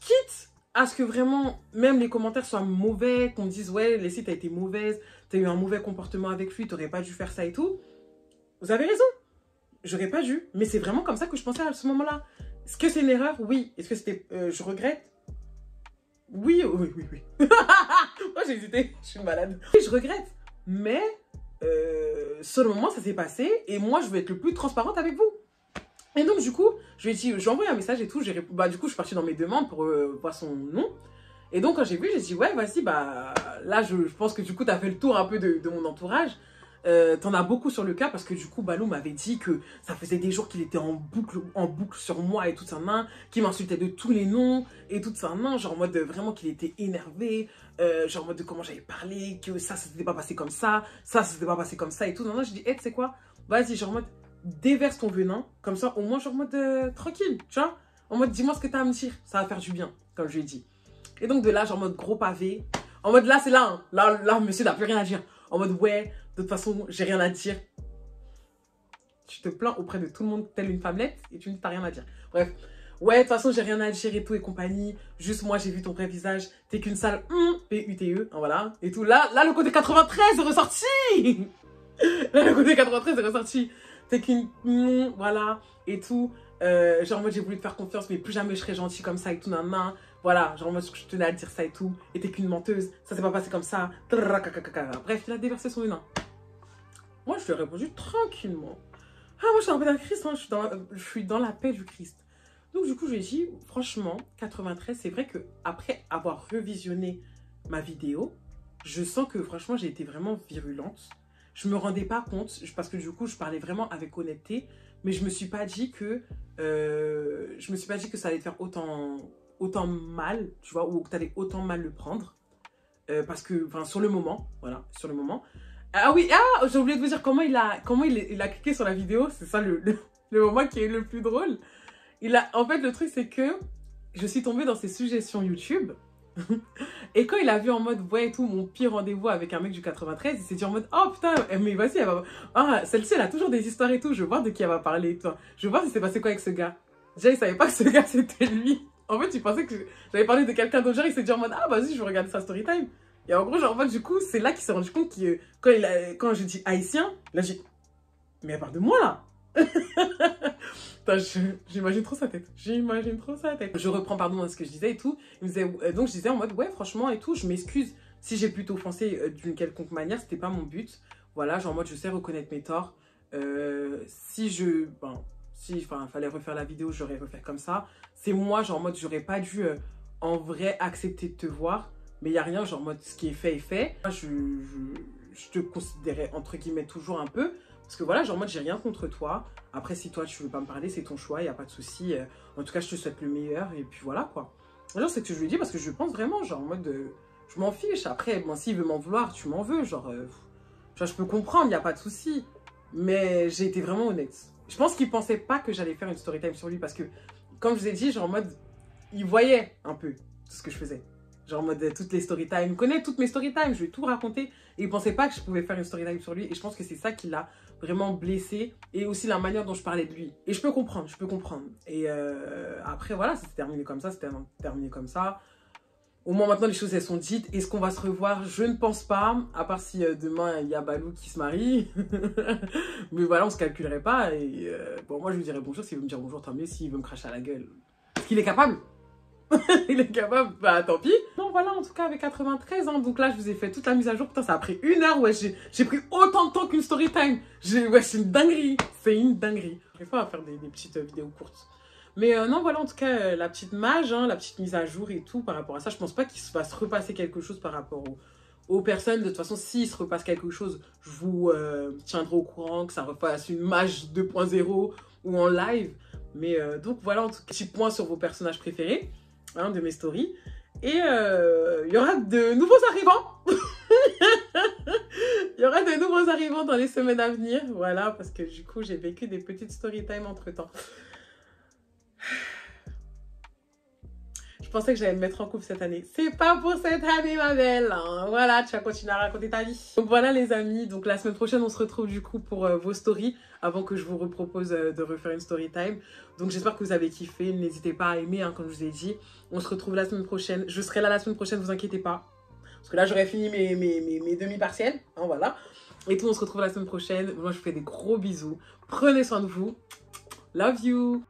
quitte à ce que vraiment, même les commentaires soient mauvais, qu'on dise, ouais, Leslie, t'as été mauvaise, t'as eu un mauvais comportement avec lui, t'aurais pas dû faire ça et tout. Vous avez raison, j'aurais pas dû. Mais c'est vraiment comme ça que je pensais à ce moment-là. Est-ce que c'est une erreur? Oui. Est-ce que c'était... je regrette? Oui. Moi, j'ai hésité. Je suis malade. Oui, je regrette. Mais, sur le moment, ça s'est passé. Et moi, je veux être le plus transparente avec vous. Et donc, du coup, je lui ai dit... J'ai envoyé un message et tout. Bah, du coup, je suis partie dans mes demandes pour voir son nom. Et donc, quand j'ai vu, j'ai dit... Ouais, vas-y, bah... Là, je pense que du coup, t'as fait le tour un peu de mon entourage. T'en as beaucoup sur le cas parce que du coup Balou m'avait dit que ça faisait des jours qu'il était en boucle sur moi et tout ça, qu'il m'insultait de tous les noms et tout ça, genre en mode vraiment qu'il était énervé, genre en mode de comment j'avais parlé, que ça s'était pas passé comme ça s'était pas passé comme ça et tout. Non, je dis, hey, tu sais quoi, vas-y, genre en mode déverse ton venin, comme ça au moins genre en mode tranquille, tu vois, en mode dis-moi ce que t'as à me dire, ça va faire du bien, comme je lui ai dit. Et donc de là, genre en mode gros pavé, en mode là c'est là, hein. Là monsieur n'a plus rien à dire, en mode ouais, de toute façon, j'ai rien à dire. Tu te plains auprès de tout le monde, telle une femmelette, et tu ne t'as rien à dire. Bref. Ouais, de toute façon, j'ai rien à dire et tout et compagnie. Juste moi, j'ai vu ton vrai visage. T'es qu'une sale P-U-T-E. Hein, voilà. Et tout. Là, le côté 93 est ressorti. Là, le côté 93 est ressorti. T'es qu'une... voilà. Et tout. Genre, moi, j'ai voulu te faire confiance, mais plus jamais je serai gentille comme ça et tout. Nan. Voilà, genre moi je tenais à dire ça et tout. Et t'es qu'une menteuse, ça s'est pas passé comme ça. Bref, il a déversé son venin. Moi je lui ai répondu tranquillement. Ah, moi je suis un peu dans le Christ, hein. Je suis dans la paix du Christ. Donc du coup je lui ai dit, franchement, 93, c'est vrai que après avoir revisionné ma vidéo, je sens que franchement j'ai été vraiment virulente. Je me rendais pas compte, parce que du coup je parlais vraiment avec honnêteté, mais je me suis pas dit que ça allait te faire autant mal, tu vois, ou que tu allais autant mal le prendre. Parce que, enfin, sur le moment, voilà, sur le moment. Ah oui, j'ai oublié de vous dire comment il a cliqué sur la vidéo. C'est ça le moment qui est le plus drôle. En fait, le truc, c'est que je suis tombée dans ses suggestions YouTube. Et quand il a vu en mode, ouais, et tout, mon pire rendez-vous avec un mec du 93, il s'est dit en mode, oh putain, mais vas-y, celle-ci, elle a toujours des histoires et tout. Je veux voir de qui elle va parler et tout. Je veux voir si c'est passé quoi avec ce gars. Déjà, il savait pas que ce gars, c'était lui. En fait, il pensait que j'avais parlé de quelqu'un d'autre. Genre, il s'est dit en mode, ah, vas-y, je vais regarder sa story time. Et en gros, genre, en fait, du coup, c'est là qu'il s'est rendu compte que quand je dis haïtien, là, j'ai, mais elle parle de moi, là. J'imagine trop sa tête. Je reprends, pardon, à ce que je disais et tout. Il me disait, donc, je disais en mode, ouais, franchement, et tout, je m'excuse si j'ai plutôt offensé d'une quelconque manière. C'était pas mon but. voilà, genre en mode je sais reconnaître mes torts. Si fallait refaire la vidéo, j'aurais refait comme ça. C'est moi, genre en mode j'aurais pas dû en vrai accepter de te voir. Mais il n'y a rien, genre en mode ce qui est fait est fait. Moi, je te considérais entre guillemets toujours un peu. Parce que voilà, genre en mode j'ai rien contre toi. Après, si toi tu veux pas me parler, c'est ton choix, il n'y a pas de souci. En tout cas, je te souhaite le meilleur. Et puis voilà quoi. Alors, c'est que je lui dis parce que je pense vraiment, genre en mode je m'en fiche. Après, bon, s'il veut m'en vouloir, tu m'en veux. Genre, je peux comprendre, il n'y a pas de souci. Mais j'ai été vraiment honnête. Je pense qu'il pensait pas que j'allais faire une story time sur lui. Parce que, comme je vous ai dit, genre en mode, il voyait un peu tout ce que je faisais. Genre en mode toutes les story time. Il connaît toutes mes story time. Je lui ai tout raconté. Et il pensait pas que je pouvais faire une story time sur lui. Et je pense que c'est ça qui l'a vraiment blessé. Et aussi la manière dont je parlais de lui. Et je peux comprendre, je peux comprendre. Et après, voilà, ça s'est terminé comme ça. C'était terminé comme ça. Au moins maintenant les choses elles sont dites. Est-ce qu'on va se revoir? Je ne pense pas. À part si demain il y a Balou qui se marie. Mais voilà, on se calculerait pas. Et bon, moi je lui dirais bonjour. S'il veut me dire bonjour, tant mieux. S'il veut me cracher à la gueule. Est-ce qu'il est capable? Il est capable? Bah tant pis. Non voilà, en tout cas avec 93 ans. Donc là je vous ai fait toute la mise à jour. Putain, ça a pris 1 heure. Ouais, j'ai pris autant de temps qu'une story time. Ouais, c'est une dinguerie. C'est une dinguerie. Des fois on va faire des petites vidéos courtes. Mais non, voilà, en tout cas, la petite mage, hein, la petite mise à jour et tout par rapport à ça. Je pense pas qu'il va se repasser quelque chose par rapport aux personnes. De toute façon, s'il se repasse quelque chose, je vous tiendrai au courant que ça refasse une mage 2.0 ou en live. Mais donc, voilà, en tout cas, petit point sur vos personnages préférés hein, de mes stories. Et il y aura de nouveaux arrivants. Il y aura de nouveaux arrivants dans les semaines à venir. Voilà, parce que du coup, j'ai vécu des petites story time entre-temps. Je pensais que j'allais me mettre en couple cette année. C'est pas pour cette année, ma belle. Hein. Voilà, tu vas continuer à raconter ta vie. Donc voilà, les amis. Donc la semaine prochaine, on se retrouve du coup pour vos stories. Avant que je vous repropose de refaire une story time. Donc j'espère que vous avez kiffé. N'hésitez pas à aimer, hein, comme je vous ai dit. On se retrouve la semaine prochaine. Je serai là la semaine prochaine, vous inquiétez pas. Parce que là, j'aurai fini mes demi-partiels. Hein, voilà. Et tout, on se retrouve la semaine prochaine. Moi, je vous fais des gros bisous. Prenez soin de vous. Love you.